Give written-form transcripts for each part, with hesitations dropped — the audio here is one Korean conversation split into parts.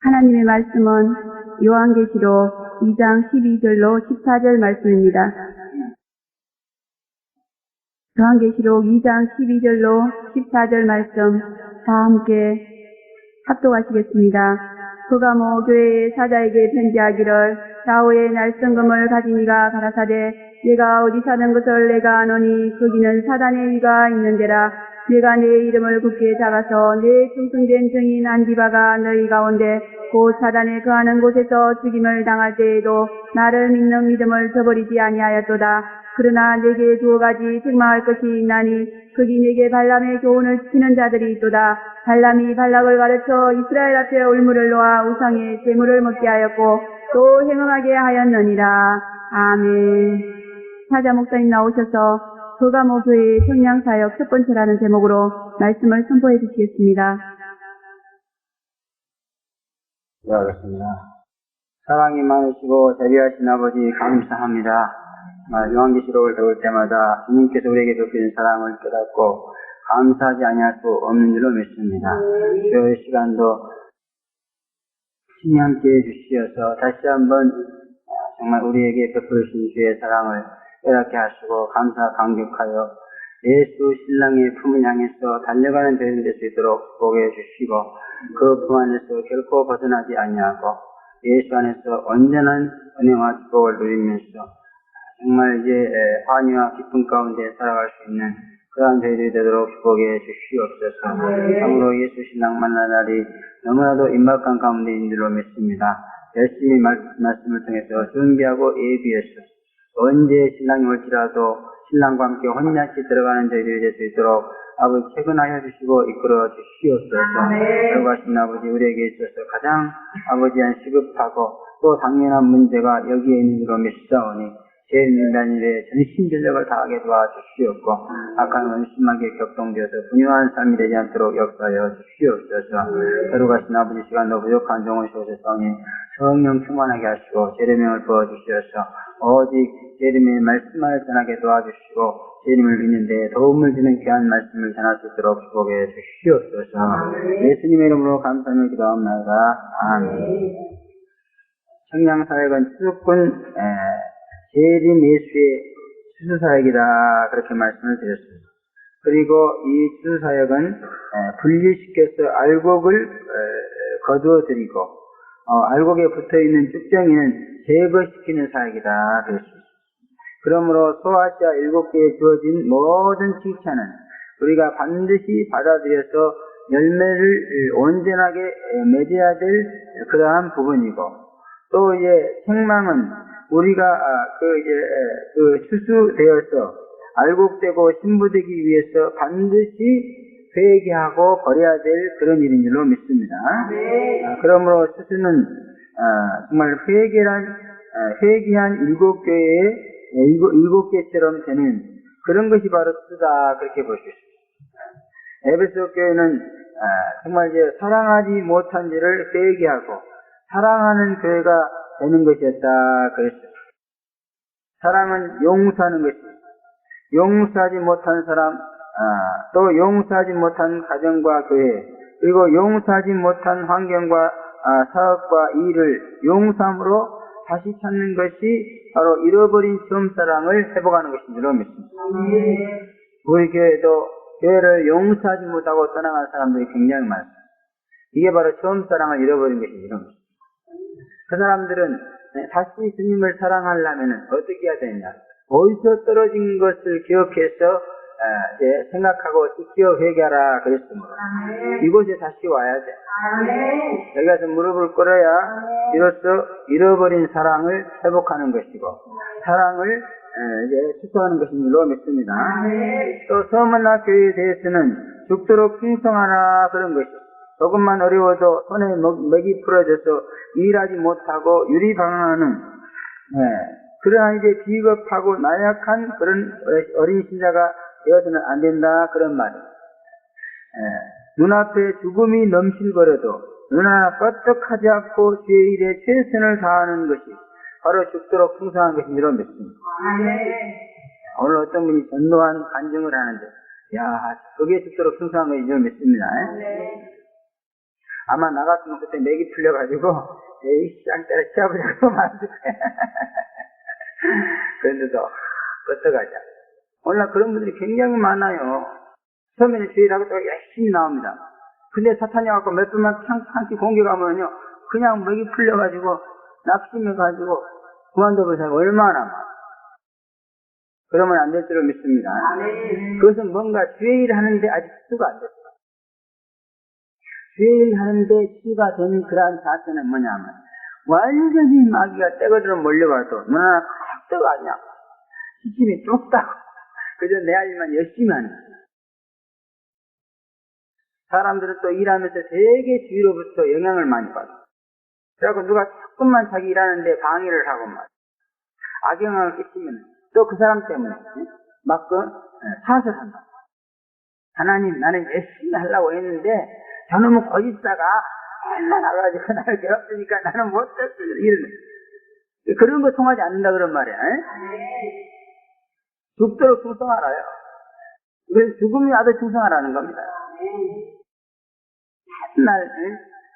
하나님의 말씀은 요한계시록 2장 12절로 14절 말씀입니다. 요한계시록 2장 12절로 14절 말씀 다 함께 합독하시겠습니다. 그가모 교회의 사자에게 편지하기를 좌우의 날성금을 가진 이가 가라사대 내가 어디 사는 것을 내가 아노니 거기는 사단의 위가 있는 데라. 내가 내 이름을 굳게 잡아서 내 충성된 증인 안디바가 너희 가운데 곧 사단에 거하는 곳에서 죽임을 당할 때에도 나를 믿는 믿음을 저버리지 아니하였도다. 그러나 내게 두 가지 책망할 것이 있나니 거기 내게 발람의 교훈을 지키는 자들이 있도다. 발람이 발락을 가르쳐 이스라엘 앞에 올무를 놓아 우상의 제물을 먹게 하였고 또 행음하게 하였느니라. 아멘. 사자 목사님 나오셔서 그가모 교회의 청량사역 첫 번째라는 제목으로 말씀을 선포해 주시겠습니다. 네, 알겠습니다. 사랑이 많으시고 자비하신 아버지 감사합니다. 요한계시록을 배울 때마다 주님께서 우리에게 베푸신 사랑을 깨닫고 감사하지 아니할 수 없는 줄로 믿습니다. 이 시간도 주님이 함께 해주시어서 다시 한번 정말 우리에게 베푸신 주의 사랑을 깨닫게 하시고 감사 감격하여 예수 신랑의 품을 향해서 달려가는 저희들 될 수 있도록 축복해 주시고 그 품 안에서 결코 벗어나지 아니하고 예수 안에서 온전한 은혜와 축복을 누리면서 정말 이제 환희와 기쁨 가운데 살아갈 수 있는 그러한 저희들이 되도록 축복해 주시옵소서. 참으로 예수 신랑 만날 날이 너무나도 임박한 가운데 있는 줄로 믿습니다. 열심히 말씀을 통해서 준비하고 예비해서 언제 신랑이 올지라도 신랑과 함께 혼자시 들어가는 저희들이 될 수 있도록 아버지 최근하여 주시고 이끌어 주시옵소서. 들어가신 아버지 우리에게 있어서 가장 아버지한 시급하고 또 당연한 문제가 여기에 있는 줄로 믿사오니 제1인간일에 전신전력을 다하게 도와주시옵고 악한 원심하게 격동되어서 분유한 삶이 되지 않도록 역사하여 주시옵소서. 들어가신 아버지 시간도 부족한 종을 시오소서니 성령 충만하게 하시고 재림명을 부어주시어서 오직 재림의 말씀을 전하게 도와주시고 재림을 믿는 데 도움을 주는 귀한 말씀을 전할 수 있도록 축복해 주시옵소서. 예수님의 이름으로 감사하며 기도합니다. 아멘. 청량사역은 추수꾼 재림 예수의 추수사역이다 그렇게 말씀을 드렸습니다. 그리고 이 추수사역은 분리시켜서 알곡을 거두어드리고 알곡에 붙어있는 쭉정이는 제거시키는 사역이다 그랬습니다. 그러므로 소아시아 7개에 주어진 모든 칭찬은 우리가 반드시 받아들여서 열매를 온전하게 맺어야 될 그러한 부분이고 또 이제 책망은 우리가 추수되어서 알곡되고 신부되기 위해서 반드시 회개하고 버려야 될 그런 일인 줄로 믿습니다. 그러므로 추수는 정말 회개한 7교회의 7개처럼 되는 그런 것이 바로 추수다 그렇게 볼 수 있습니다. 에베소 교회는 정말 이제 사랑하지 못한 죄를 회개하고 사랑하는 교회가 되는 것이었다 그랬습니다. 사랑은 용서하는 것입니다. 용서하지 못한 사람, 또 용서하지 못한 가정과 교회, 그리고 용서하지 못한 환경과 사업과 일을 용서함으로 다시 찾는 것이 바로 잃어버린 처음 사랑을 회복하는 것인 줄로 믿습니다. 우리 교회도 교회를 용서하지 못하고 떠나간 사람들이 굉장히 많습니다. 이게 바로 처음 사랑을 잃어버린 것인 줄로 믿습니다. 그 사람들은 다시 주님을 사랑하려면 어떻게 해야 되냐? 어디서 떨어진 것을 기억해서 이제 생각하고 지켜 회개하라 그랬습니다. 이곳에 다시 와야 돼. 여기 가서 무릎을 꿇어야 비로소 잃어버린 사랑을 회복하는 것이고 사랑을 이제 추구하는 것인 줄로 믿습니다. 또 서문화 교회에 대해서는 죽도록 충성하라 그런 것이죠. 조금만 어려워도 손에 먹이 풀어져서 일하지 못하고 유리방황하는 그러한 이제 비겁하고 나약한 그런 어린 신자가 되어서는 안 된다 그런 말이에요. 눈앞에 죽음이 넘실거려도 눈 하나 껐떡하지 않고 주의 일에 최선을 다하는 것이 바로 죽도록 충성한 것인 줄로 믿습니다. 오늘 어떤 분이 전노한 간증을 하는데 그게 죽도록 충성한 것인 줄로 믿습니다. 아마 나갔으면 그때 맥이 풀려가지고, 에이, 쌍따라 치아보자고 말았을 거야. 그런데도, 어떡하자. 오늘날 그런 분들이 굉장히 많아요. 처음에는 주의하고 또 열심히 나옵니다. 근데 사탄이 와서 몇 번만 참기 공격하면요, 그냥 맥이 풀려가지고, 낙심해가지고, 그만둬보세요. 얼마나 많아. 그러면 안 될 줄로 믿습니다. 그것은 뭔가 주의 일을 하는데 아직 수가 안 됐어. 주의 일을 하는데 수가 된 그러한 자세는 뭐냐면, 완전히 마귀가 떼거들어 몰려와도, 너나 깍떡 아니야. 시침이 좁다고. 그저 내 할 일만 열심히 하는 거야. 사람들은 또 일하면서 되게 주위로부터 영향을 많이 받아. 그래갖고 누가 조금만 자기 일하는데 방해를 하고 말. 악영향을 끼치면 또 그 사람 때문에 막 사설한다. 하나님, 나는 열심히 하려고 했는데 저놈은 거짓다가 맨날 나가지고 나를 괴롭히니까 나는 못했어. 이러는. 그런 거 통하지 않는다 그런 말이야. 죽도록 충성하라요. 그래서 죽음이 와도 충성하라는 겁니다. 맨날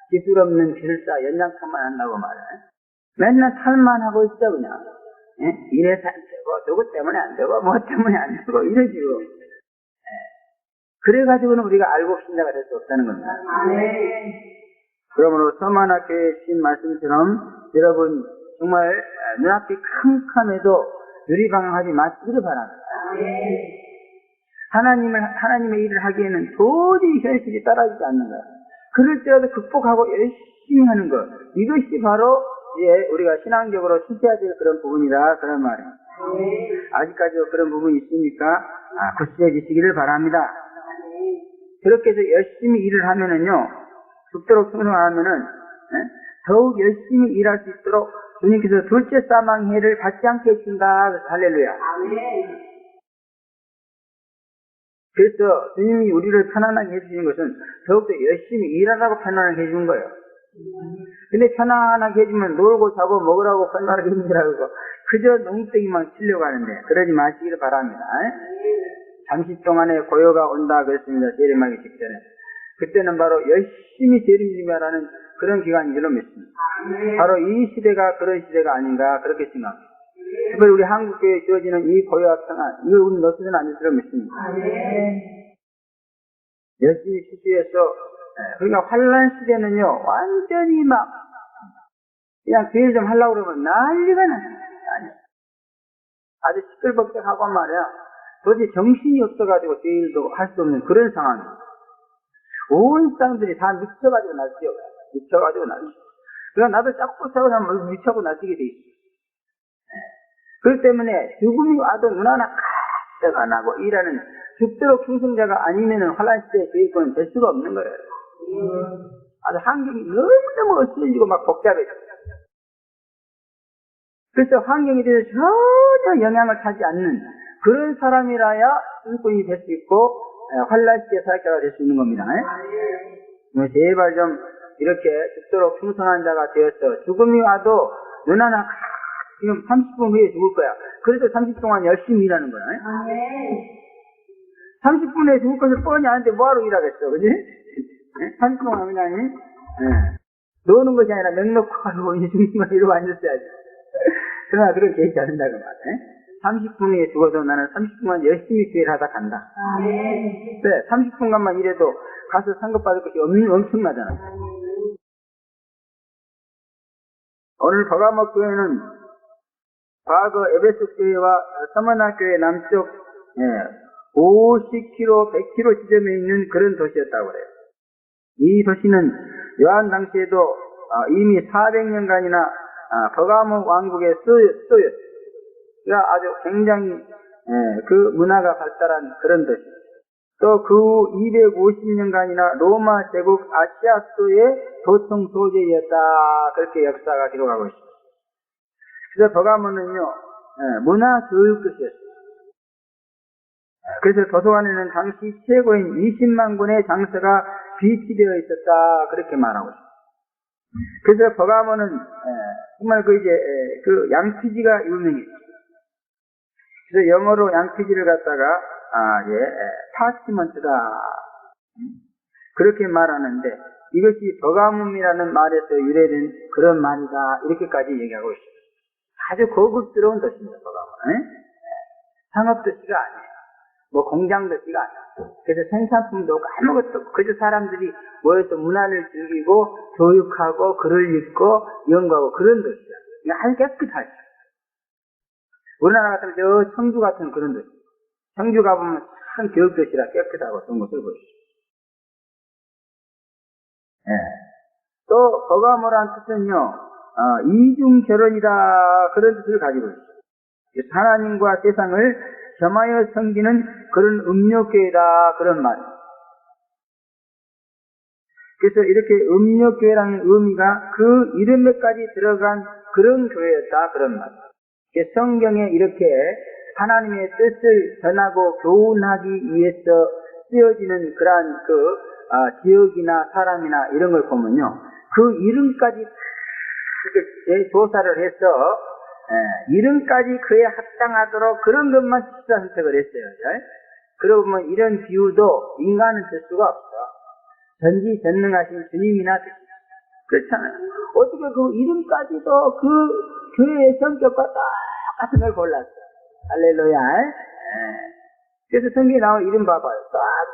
기술 없는 기술사 연장판만 한다고 말해. 맨날 살만 하고 있어 그냥. 이래서 안 되고 누구 때문에 안 되고 뭐 때문에 안 되고 이러지. 그래가지고는 우리가 알고 신자가 될 수 없다는 겁니다. 그러므로 서만화 교회에 주신 말씀처럼 여러분 정말 눈앞이 캄캄해도 유리방황하지 마시기를 바랍니다. 하나님의 일을 하기에는 도저히 현실이 따라주지 않는 거야. 그럴 때라도 극복하고 열심히 하는 것. 이것이 바로 우리가 신앙적으로 실패해야 될 그런 부분이다. 그런 말이에요. 아직까지도 그런 부분이 있으니까 굳세지시기를 바랍니다. 그렇게 해서 열심히 일을 하면은요, 죽도록 충성하면은 더욱 열심히 일할 수 있도록 주님께서 둘째 사망해를 받지 않게 해준다. 할렐루야. 그래서 주님이 우리를 편안하게 해주시는 것은 더욱더 열심히 일하라고 편안하게 해주는 거예요. 근데 편안하게 해주면 놀고 자고 먹으라고 편안하게 해주라고 그저 농땡이만 치려고 하는데 그러지 마시기를 바랍니다. 잠시 동안의 고요가 온다 그랬습니다. 재림하기 직전에. 그때는 바로 열심히 재림하라는 그런 기간인 줄로 믿습니다. 바로 이 시대가 그런 시대가 아닌가 그렇게 생각합니다. 특별히 우리 한국교회에 주어지는 이 고요와 평안, 이걸 우리 놓치지는 않을 줄로 믿습니다. 열심히 시주해서 그러니까 환란 시대는요 완전히 막 그냥 교회 좀 하려고 그러면 난리가 나요. 아주 시끌벅적하고 말이야. 도대체 정신이 없어가지고 교회일도 할 수 없는 그런 상황입니다. 온 사람들이 다 미쳐가지고 날뛰어요. 미쳐가지고 날뛰어. 그러니까 나도 자꾸 자꾸 미쳐고 날뛰게 돼 있어. 그렇기 때문에 죽음이 와도 눈 하나 까딱 안 하고 일하는 죽도록 충성자가 아니면은 환란 시대의 교회권은 될 수가 없는 거예요. 아주 환경이 너무너무 어려워지고 막 복잡해져. 그래서 환경에 대해서 전혀 영향을 타지 않는 그런 사람이라야 승권이 될 수 있고 환란 시대의 사역자가 될 수 있는 겁니다. 제발 좀 이렇게 죽도록 충성한 자가 되어서 죽음이 와도 눈 하나 지금 30분 후에 죽을 거야. 그래도 30분 동안 열심히 일하는 거야. 30분 후에 죽을 것을 뻔히 아는데 뭐하러 일하겠어, 그지? 30분 동안 그냥 노는 것이 아니라 맹놓고 가지고 이제 죽기만 이러고 앉았어야지. 그러나 그런 계획이 안 된다고 말해. 30분 후에 죽어도 나는 30분만 열심히 교회를 하다 간다. 네, 30분간만 일해도 가서 상급받을 것이 엄청나잖아. 오늘 버가모 교회는 과거 에베소 교회와 서머나 교회 남쪽 50km, 100km 지점에 있는 그런 도시였다고 그래요. 이 도시는 요한 당시에도 이미 400년간이나 버가모 왕국의 수도였어요. 그러니까 아주 굉장히 그 문화가 발달한 그런 도시. 또 그 250년간이나 로마 제국 아시아 수도의 도청 소재였다. 그렇게 역사가 기록하고 있습니다. 그래서 버가모는요 문화 교육 도시였어요. 그래서 도서관에는 당시 최고인 20만 권의 장서가 비치되어 있었다. 그렇게 말하고 있습니다. 그래서 버가모는 정말 그 양피지가 유명했어요. 그래서 영어로 양피지를 갖다가 파치먼트다 그렇게 말하는데 이것이 버가문이라는 말에서 유래된 그런 말이다. 이렇게까지 얘기하고 있습니다. 아주 고급스러운 도시입니다, 버가문은. 상업 도시가 아니에요. 뭐 공장 도시가 아니에요. 그래서 생산품도 없고 아무것도 없고 그저 사람들이 모여서 문화를 즐기고 교육하고 글을 읽고 연구하고 그런 도시야. 아주 깨끗하죠. 우리나라 같으면 저 청주 같은 그런 도시. 청주 가보면 참 교육도시라 깨끗하고 좋은 것을 보시죠. 또 버가모란 뜻은요, 이중 결혼이다 그런 뜻을 가지고 있어요. 하나님과 세상을 겸하여 섬기는 그런 음료교회다 그런 말이에요. 그래서 이렇게 음료교회라는 의미가 그 이름에까지 들어간 그런 교회였다 그런 말이에요. 성경에 이렇게 하나님의 뜻을 전하고 교훈하기 위해서 쓰여지는 그러한 지역이나 사람이나 이런 걸 보면요, 그 이름까지 이렇게 조사를 해서 이름까지 그에 합당하도록 그런 것만 취사 선택을 했어요. 그러고 보면 이런 비유도 인간은 될 수가 없어. 전지전능하신 주님이나 되십니다. 그렇잖아요. 어떻게 그 이름까지도 그 교회의 성격과 똑같은 걸 골랐어. 할렐루야. 그래서 성경에 나온 이름 봐봐요.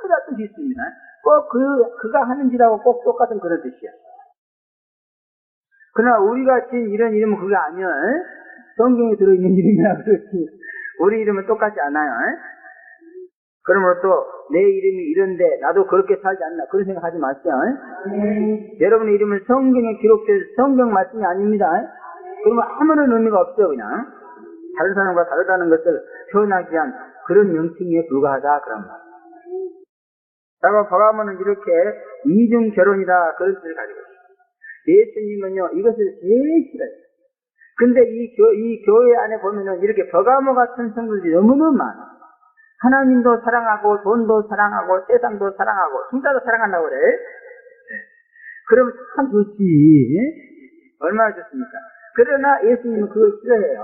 똑같은 뜻이 있습니다. 꼭 그가 하는 일하고 꼭 똑같은 그런 뜻이야. 그러나 우리가 지은 이런 이름은 그게 아니야. 성경에 들어있는 이름이라 그렇지. 우리 이름은 똑같지 않아요. 그러므로 또 내 이름이 이런데 나도 그렇게 살지 않나 그런 생각 하지 마세요. 여러분의 이름은 성경에 기록된 성경 말씀이 아닙니다. 그러면 아무런 의미가 없어요. 그냥 다른 사람과 다르다는 것을 표현하기 위한 그런 명칭에 불과하다 그런 말. 자고 버가모는 이렇게 이중 결혼이다 그런 뜻을 가지고 있어요. 예수님은요 이것을 제일 싫어요. 근데 이 교회 안에 보면은 이렇게 버가모 같은 성도들이 너무너무 많아. 하나님도 사랑하고 돈도 사랑하고 세상도 사랑하고 승자도 사랑한다고 그래. 그러면 참 좋지. 얼마나 좋습니까? 그러나 예수님은 그걸 싫어해요.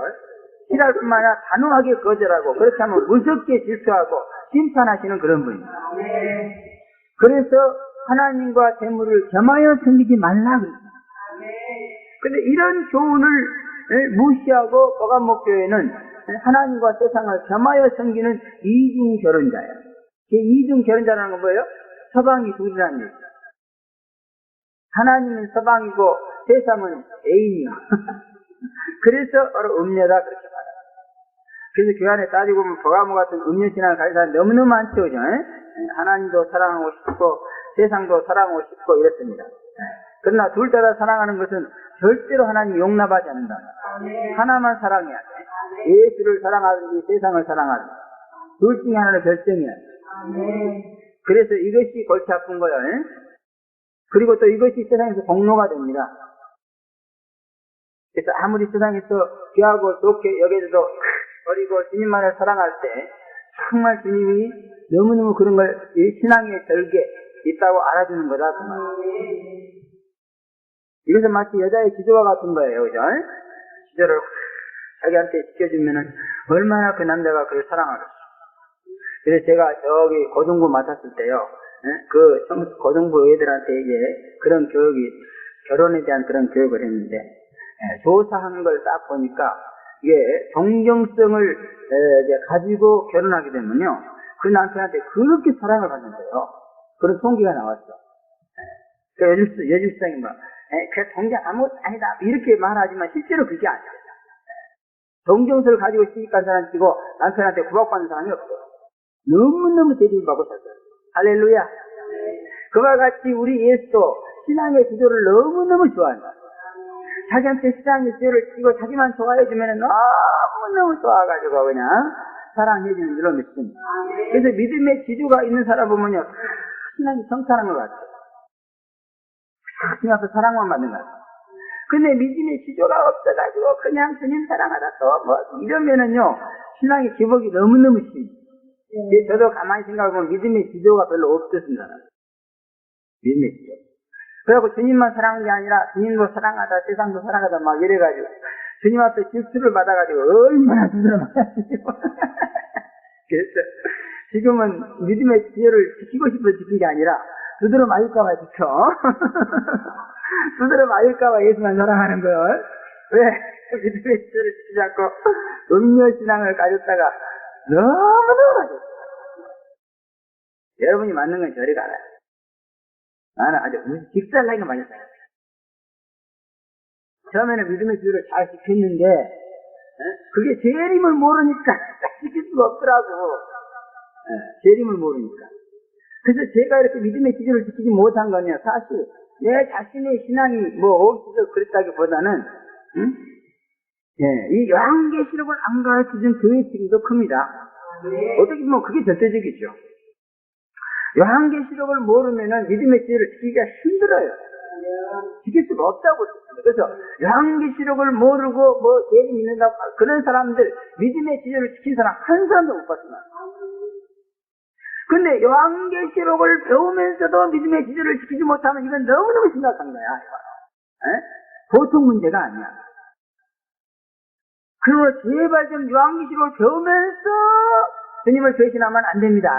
싫어할 뿐만 아니라 단호하게 거절하고 그렇게 하면 무섭게 질투하고 심판하시는 그런 분입니다. 그래서 하나님과 재물을 겸하여 섬기지 말라 그랬습니다. 근데 이런 교훈을 무시하고 버가모 교회는 하나님과 세상을 겸하여 섬기는 이중 결혼자예요. 이중 결혼자라는 건 뭐예요? 서방이 둘이라는 얘기죠. 하나님은 서방이고 세상은 애인이요. 그래서 바로 음녀다 그렇게 말해요. 그래서 교회 안에 따지고 보면 버가모 같은 음녀신앙을 가진 사람이 너무너무 많죠. 그죠? 하나님도 사랑하고 싶고 세상도 사랑하고 싶고 이랬습니다. 그러나 둘 다 사랑하는 것은 절대로 하나님이 용납하지 않는다. 하나만 사랑해야 돼. 예수를 사랑하든지 세상을 사랑하든지 둘 중에 하나를 결정해야 돼. 그래서 이것이 골치 아픈 거예요. 그리고 또 이것이 세상에서 공로가 됩니다. 그래서 아무리 세상에서 귀하고 좋게 여겨져도 버리고 주님만을 사랑할 때 정말 주님이 너무너무 그런 걸 신앙의 절개 있다고 알아주는 거다 그 말. 이것은 마치 여자의 지조와 같은 거예요. 그죠? 지조를 자기한테 지켜주면은 얼마나 그 남자가 그를 사랑하겠어. 그래서 제가 저기 고등부 맡았을 때요. 그 고등부 애들한테 이제 그런 교육이 결혼에 대한 그런 교육을 했는데 조사한 걸 딱 보니까 이게 동정성을 이제 가지고 결혼하게 되면요. 그 남편한테 그렇게 사랑을 받는데요. 그런 통계가 나왔어. 그러니까 요즘 세상에 뭐 그 동정 아무것도 아니다 이렇게 말하지만 실제로 그게 아니야. 동정서를 가지고 시집간 사람 치고 남편한테 구박받는 사람이 없어. 너무너무 대접을 받고 살아요. 할렐루야. 그와 같이 우리 예수도 신앙의 지도를 너무너무 좋아한다. 자기한테 신앙의 지도를 치고 자기만 좋아해주면 너무너무 좋아가지고 그냥 사랑해주는 줄로 믿습니다. 그래서 믿음의 지주가 있는 사람 보면요. 신앙이 성탄한 것 같아요. 주님 앞에 사랑만 받는 것 같아요. 근데 믿음의 지조가 없어가지고 그냥 주님 사랑하다 또 뭐 이러면은요 신앙의 기복이 너무너무 심해요. 저도 가만히 생각해보면 믿음의 지조가 별로 없었습니다. 믿음의 지조. 그래갖고 주님만 사랑하는 게 아니라 주님도 사랑하다 세상도 사랑하다 막 이래가지고 주님 앞에 질투를 받아가지고 얼마나 두드려 맞았지요. 그래서 지금은 믿음의 지조를 지키고 싶어서 지킨 게 아니라 두드러 맞을까봐 지켜. 두드러 맞을까봐 예수만 사랑하는 걸. 왜? 믿음의 지혜를 지키지 않고 음료신앙을 가졌다가 너무너무 맞았어. 여러분이 맞는 건 저리 가라. 나는 아주 직살나게 맞았어요. 처음에는 믿음의 지혜를 잘 지켰는데 그게 재림을 모르니까 지킬 수가 없더라고. 재림을 모르니까. 그래서 제가 이렇게 믿음의 기준을 지키지 못한 건요, 사실 내 자신의 신앙이 어디서 그랬다기보다는 이 요한계시록을 안 가르쳐준 교회 책임도 큽니다. 어떻게 보면 그게 절대적이죠. 요한계시록을 모르면은 믿음의 지혜를 지키기가 힘들어요. 지킬 수가 없다고 했습니다. 그래서 요한계시록을 모르고 예를 믿는다고 그런 사람들, 믿음의 지혜를 지킨 사람 한 사람도 못 봤습니다. 근데 요한계시록을 배우면서도 믿음의 지혜를 지키지 못하면 이건 너무너무 심각한 거야. 보통 문제가 아니야. 그러므로 제발 좀 요한계시록을 배우면서 주님을 배신하면 안 됩니다.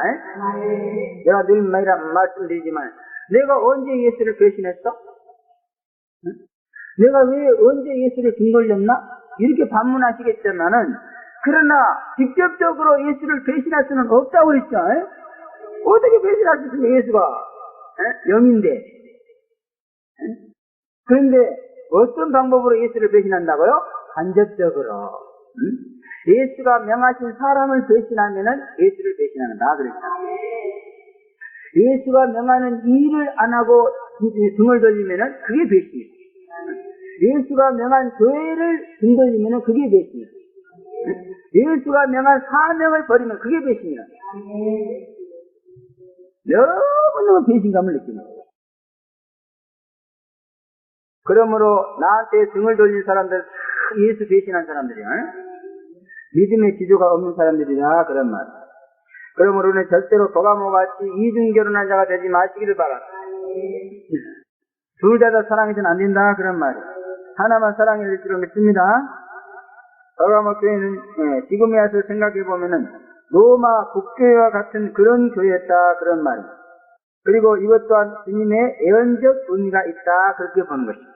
내가 늘 말씀드리지만 내가 언제 예수를 배신했어? 내가 왜 언제 예수를 등 돌렸나? 이렇게 반문하시겠지만은 그러나 직접적으로 예수를 배신할 수는 없다고 그랬죠. 어떻게 배신할 수 있습니까? 예수가 영인데. 그런데 어떤 방법으로 예수를 배신한다고요? 간접적으로. 예수가 명하신 사람을 배신하면은 예수를 배신한다 그랬잖아요. 예수가 명하는 일을 안 하고 등을 돌리면은 그게 배신이에요. 예수가 명한 교회를 등 돌리면은 그게 배신이에요. 예수가 명한 사명을 버리면 그게 배신이에요. 너무너무 배신감을 느끼는 거예요. 그러므로 나한테 등을 돌린 사람들, 예수 배신한 사람들이야. 믿음의 지조가 없는 사람들이다 그런 말. 그러므로 우리는 절대로 도가모같이 이중결혼한 자가 되지 마시기를 바랍니다. 둘 다 사랑해서는 안 된다 그런 말. 하나만 사랑해야 될 줄로 믿습니다. 도가모 교회는 지금에 와서 생각해보면은 로마 국교회와 같은 그런 교회였다 그런 말. 그리고 이것 또한 주님의 예언적 의미가 있다 그렇게 보는 것입니다.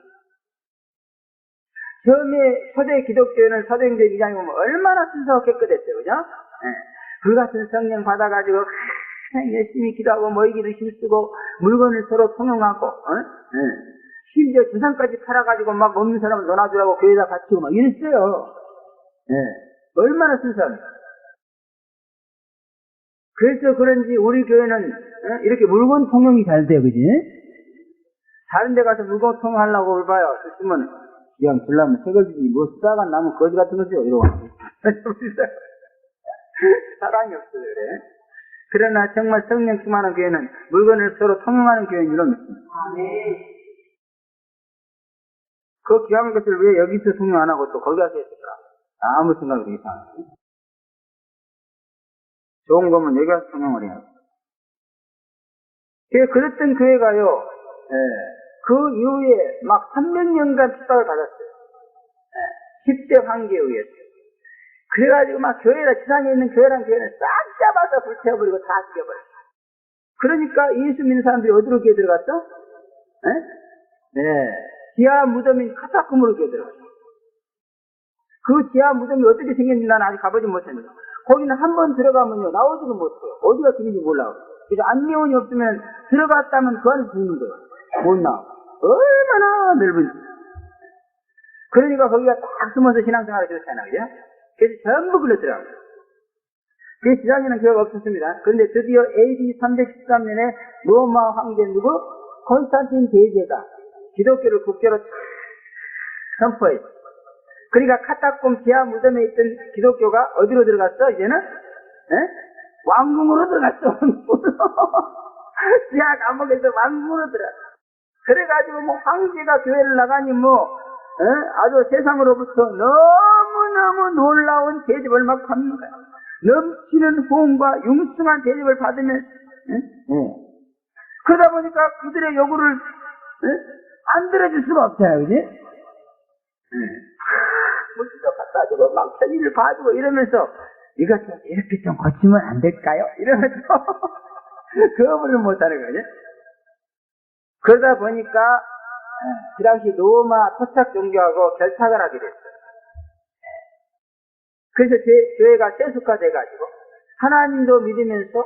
처음에 초대 기독교회는 사도행전 2장에 보면 얼마나 순수하고 깨끗했어요. 그죠? 불같은 성령 받아가지고 열심히 기도하고 모이기를 힘쓰고 물건을 서로 통용하고 심지어 주상까지 팔아가지고 막 없는 사람을 논아주라고 교회에다 바치고 막 이랬어요. 얼마나 순수합니까? 그래서 그런지 우리 교회는 이렇게 물건 통용이 잘 돼요. 그지? 다른 데 가서 물건 통용하려고 올봐요. 쓰시면 그냥 줄라면 새걸 주지 뭐 쓰다가 남은 거지 같은 거죠. 이러고 사랑이 없어요. 그래. 그러나 정말 성령 충만한 교회는 물건을 서로 통용하는 교회인 줄로 믿습니다. 그 귀한 것을 왜 여기서 통용 안 하고 또 거기 가서 했을까? 아무 생각이 이상해요. 좋은 거면 여기 가서 통용을 해요. 그랬던 교회가요, 그 이후에 막 300년간 핍박을 받았어요. 10대 황제에 의했어요. 그래가지고 막 교회가 지상에 있는 교회는 싹 잡아서 불태워버리고 다 죽여버렸어요. 그러니까 예수 믿는 사람들이 어디로 기어 들어갔어? 지하 무덤인 카타콤으로 기어 들어갔어요. 그 지하 무덤이 어떻게 생겼는지 나는 아직 가보지 못했는데 거기는 한 번 들어가면요 나오지도 못해요. 어디가 길인지 몰라요. 그래서 안내원이 없으면 들어갔다면 그 안에 죽는 거예요. 못 나와. 얼마나 넓은지. 그러니까 거기가 딱 숨어서 신앙생활을 그렇잖아요. 그죠? 그래서 전부 걸렸더라고요. 그 지상에는 교회가 없었습니다. 그런데 드디어 AD 313년에 로마 황제 누구? 콘스탄틴 대제가 기독교를 국교로 선포했어요. 그러니까 카타콤 지하 무덤에 있던 기독교가 어디로 들어갔어? 이제는? 왕궁으로 들어갔어. 지하 감옥에서 왕궁으로 들어갔어. 그래가지고 뭐 황제가 교회를 나가니 아주 세상으로부터 너무너무 놀라운 대접을 막 받는 거야. 넘치는 호응과 융숭한 대접을 받으면 그러다 보니까 그들의 요구를 안 들어줄 수가 없잖아요. 그지? 물도 갖다 주고 막 편의를 봐주고 이러면서 이것 좀 이렇게 좀 고치면 안 될까요? 이러면서 거부를 못하는 거죠. 그러다 보니까 그 당시 로마 토착 종교하고 결탁을 하게 됐어요. 그래서 교회가 세속화돼가지고 하나님도 믿으면서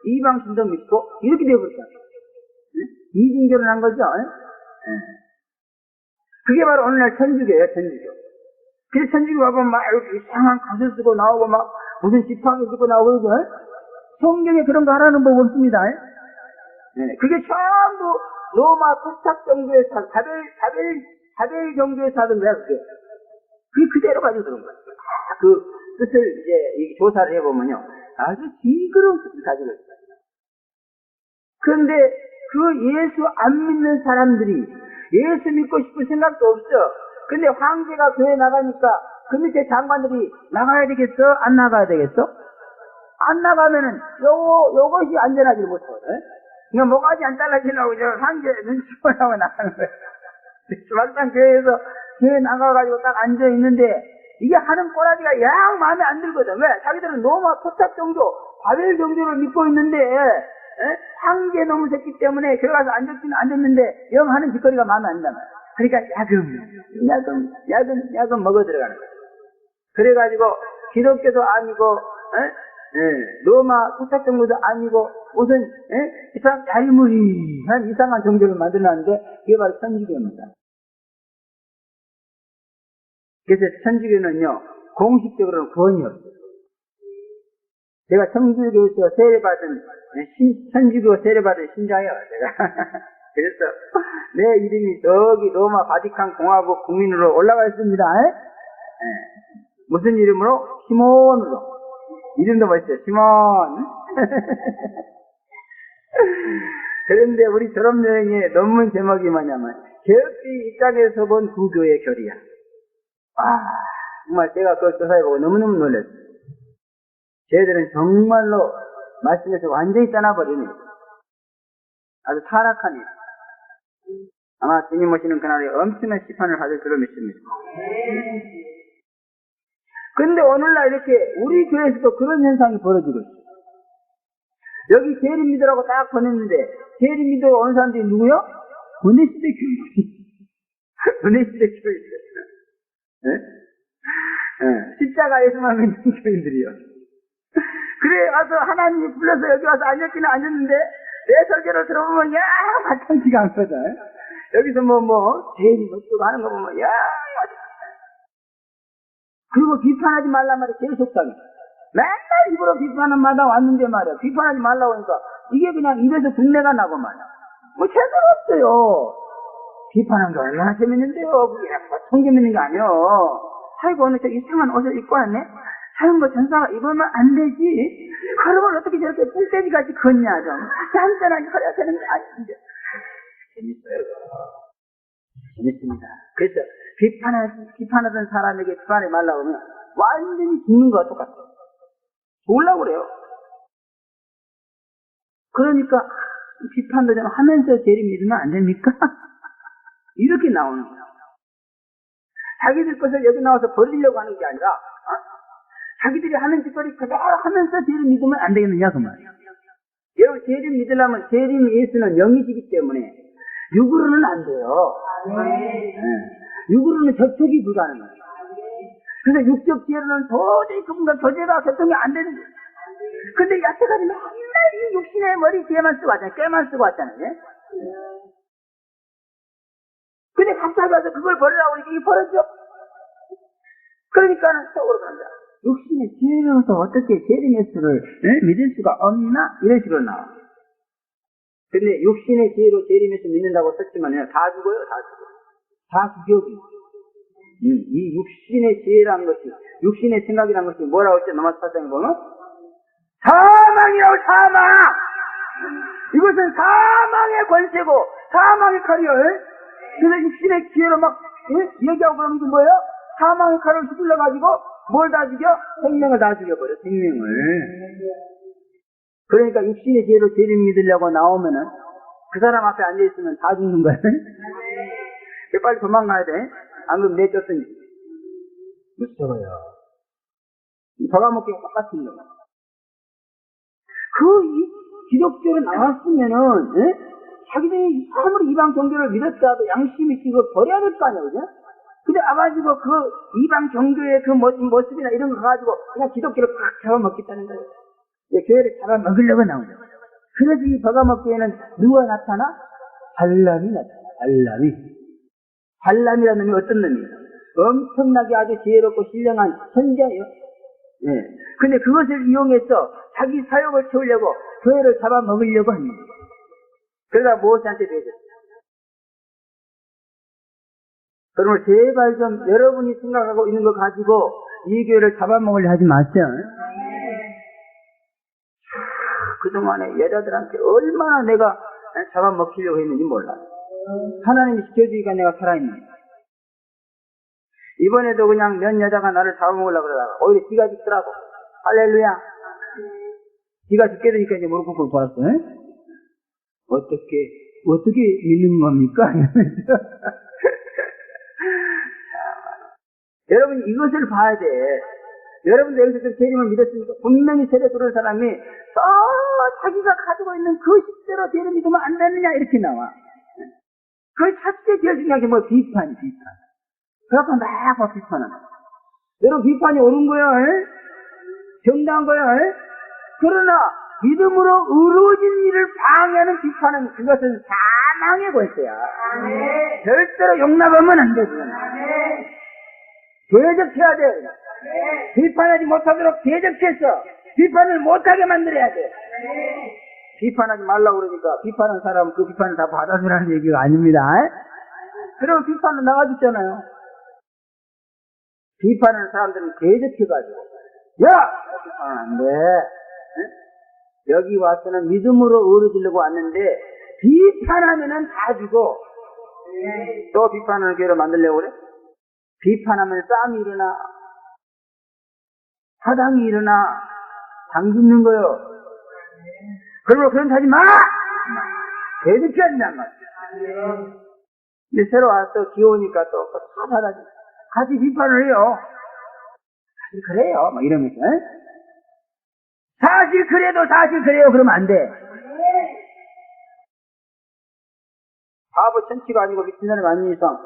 이방신도 믿고 이렇게 되어버렸잖아요. 이중교를 한 거죠. 그게 바로 오늘날 천주교예요, 천주교. 그래서 천주교 와보면 막 이렇게 이상한 것을 쓰고 나오고 막 무슨 지팡이 쓰고 나오고 그러죠. 성경에 그런 거 하라는 법 없습니다. 그게 전부 로마 토착 종교의 사, 바벨 종교의 사던 거야, 그게. 그게 그대로 가지고 들어온 거야. 그 뜻을 이제 조사를 해보면요. 아주 징그러운 뜻을 가지고 있어요. 그런데 그 예수 안 믿는 사람들이 예수 믿고 싶을 생각도 없어. 근데 황제가 교회 나가니까 그 밑에 장관들이 나가야 되겠어? 안 나가야 되겠어? 안 나가면은 요것이 안전하지 못하거든. 그러니까 뭐가지 안 잘라지려고 저 황제 눈치 보려고 나가는 거야. 막상 교회 나가가지고 딱 앉아있는데 이게 하는 꼬라지가 영 마음에 안 들거든. 왜? 자기들은 로마 토착 종교, 바벨 종교를 믿고 있는데 황제 놈의 새끼 때문에 들어가서 앉았는데 영 하는 짓거리가 마음에 안 들어요. 그러니까 야금 먹어 들어가는 거예요. 그래가지고 기독교도 아니고 로마 토착 종교도 아니고 무슨 이상 얄무리한 이상한 종교를 만들어놨는데 그게 바로 천주교입니다. 그래서 천주교는요 공식적으로는 구원이 없어요. 제가 천주교에서 세례받은 천주교 세례받은 신자예요. 제가 그래서 내 이름이 저기 로마 바티칸 공화국 국민으로 올라가 있습니다. 무슨 이름으로? 시몬으로. 이름도 멋있어요. 시몬. 그런데 우리 졸업여행의 논문 제목이 뭐냐면 개혁주의 입장에서 본 두 교의 교리야. 정말 제가 그걸 조사해보고 너무너무 놀랐어요. 쟤들은 정말로 말씀에서 완전히 떠나버리네. 아주 타락한 일. 아마 주님 오시는 그날에 엄청난 시판을 받을 줄로 믿습니다. 근데 오늘날 이렇게 우리 교회에서도 그런 현상이 벌어지고 있어요. 여기 재림미도라고 딱 보냈는데 재림미도 오는 사람들이 누구요? 은혜시대 교인들이. 은혜시대 교인들. 십자가에서만 믿는 교인들이요. 그래 와서 하나님이 불러서 여기 와서 앉았기는 앉았는데 내 설교를 들어보면 마땅치가 않거든. 여기서 제일 멋지고 하는 거 보면 그리고 비판하지 말란 말이 제일 속상해. 맨날 입으로 비판은 마다 왔는데 말이야. 비판하지 말라고 하니까 이게 그냥 입에서 분내가 나고 말이야. 제대로 없어요. 비판한 게 얼마나 재밌는데요. 그게 총 재밌는 게 아니요. 아이고 오늘 저 이상한 옷을 입고 왔네. 사용거 전사가 입으면 안 되지. 그러면 어떻게 저렇게 뿔떼지같이 걷냐 좀. 짠짠하게 허려야 되는 게 아닌데. 재밌어요. 재밌습니다. 그래서 비판하던 사람에게 비판하지 말라고 하면 완전히 죽는 거와 똑같아요. 죽으려고 그래요. 그러니까 비판도 좀 하면서 죄를 믿으면 안 됩니까? 이렇게 나오는 거예요. 자기들 것을 여기 나와서 버리려고 하는 게 아니라 자기들이 하는 짓거리 그대로 하면서 죄를 믿으면 안 되겠느냐 그 말이에요. 여러분 죄를 믿으려면 재림 예수는 영이시기 때문에 육으로는 안 돼요. 육으로는 접촉이 불가능해요. 그래서 육적 지혜로는 도저히 그분과 교제가 교통이 안 되는 거예요. 근데 야채가지 맨날 이 육신의 머리 뒤에만 쓰고 왔잖아요. 꾀만 쓰고 왔잖아요. 근데 갑자기 와서 그걸 버리라고 하니까 이게 버렸죠? 그러니까는 속으로 간다. 육신의 지혜로서 어떻게 재림 예수를 믿을 수가 없나? 이런 식으로 나와. 근데 육신의 지혜로 재림 예수 믿는다고 썼지만요. 다 죽어요. 다 죽여요. 이 육신의 지혜라는 것이, 육신의 생각이라는 것이 뭐라고 했죠? 로마서 8장에 보면? 사망이라고, 사망! 이것은 사망의 권세고, 사망의 칼이요. 그래서 육신의 지혜로 막, 얘기하고 그러면 이게 뭐예요? 사망의 칼을 휘둘러가지고, 뭘 다 죽여? 생명을 다 죽여버려, 생명을. 그러니까 육신의 지혜로 죄를 믿으려고 나오면은, 그 사람 앞에 앉아있으면 다 죽는 거야. 빨리 도망가야 돼. 안 그러면 내쫓으니. 무서워요. 버가먹기가 똑같은 거야. 기독교로 나왔으면은, 자기들이 아무리 이방 종교를 믿었다도 양심이 있고 버려야 될 거 아니야, 그죠? 근데 와가지고 그 이방 종교의 그 모습이나 이런 거 가지고 그냥 기독교를 팍 잡아먹겠다는 거예요. 교회를 잡아먹으려고 나오죠. 그래서 이 버가먹교회는 누가 나타나? 발람이 나타나. 발람이라는 놈이 어떤 놈이에요? 엄청나게 아주 지혜롭고 신령한 선자예요. 예. 근데 그것을 이용해서 자기 사욕을 채우려고 교회를 잡아먹으려고 합니다. 그러다 모세한테 배웠어요. 그러면 제발 좀 여러분이 생각하고 있는 거 가지고 이 교회를 잡아먹으려 하지 마세요. 그동안에 여자들한테 얼마나 내가 잡아먹히려고 했는지 몰라. 하나님이 지켜주니까 내가 살아있는. 이번에도 그냥 몇 여자가 나를 잡아먹으려고 그러다가 오히려 지가 죽더라고. 할렐루야. 지가 죽게 되니까 이제 무릎 꿇고 돌았어. 어떻게 믿는 겁니까? 여러분 이것을 봐야 돼. 여러분도 여기서 좀 재림을 믿었으니까 분명히 세례 들어온 사람이 자기가 가지고 있는 그 식대로 세례 믿으면 안 되느냐 이렇게 나와. 그 첫째 제일 중요한 게 뭐 비판. 그래서 막 비판하는. 여러분 비판이 옳은 거야. 정당한 거야. 그러나 믿음으로 이루어진 일을 방해하는 비판은 그것은 사망의 권세야. 절대로 용납하면 안 돼. 대적해야 돼. 비판하지 못하도록 대적해서 비판을 못하게 만들어야 돼. 비판하지 말라고 그러니까 비판하는 사람은 그 비판을 다 받아주라는 얘기가 아닙니다. 그러면 비판은 나가줬잖아요. 비판하는 사람들은 대적해가지고 야! 비판은 안 돼. 여기 와서는 믿음으로 의로지려고 왔는데 비판하면은 다 주고 또 비판하는 교회를 만들려고 그래? 비판하면 싸움이 일어나 사당이 일어나 당 짓는 거요. 그러므로 그런 거 하지 마! 대득해야 된단 말이야. 근데 새로 와서 기오니까 또 사사하지 같이 비판을 해요. 사실 그래요. 막 이러면서. 사실 그래요. 그러면 안 돼. 바보 천치가 아니고 미친 사람이 아닌 이상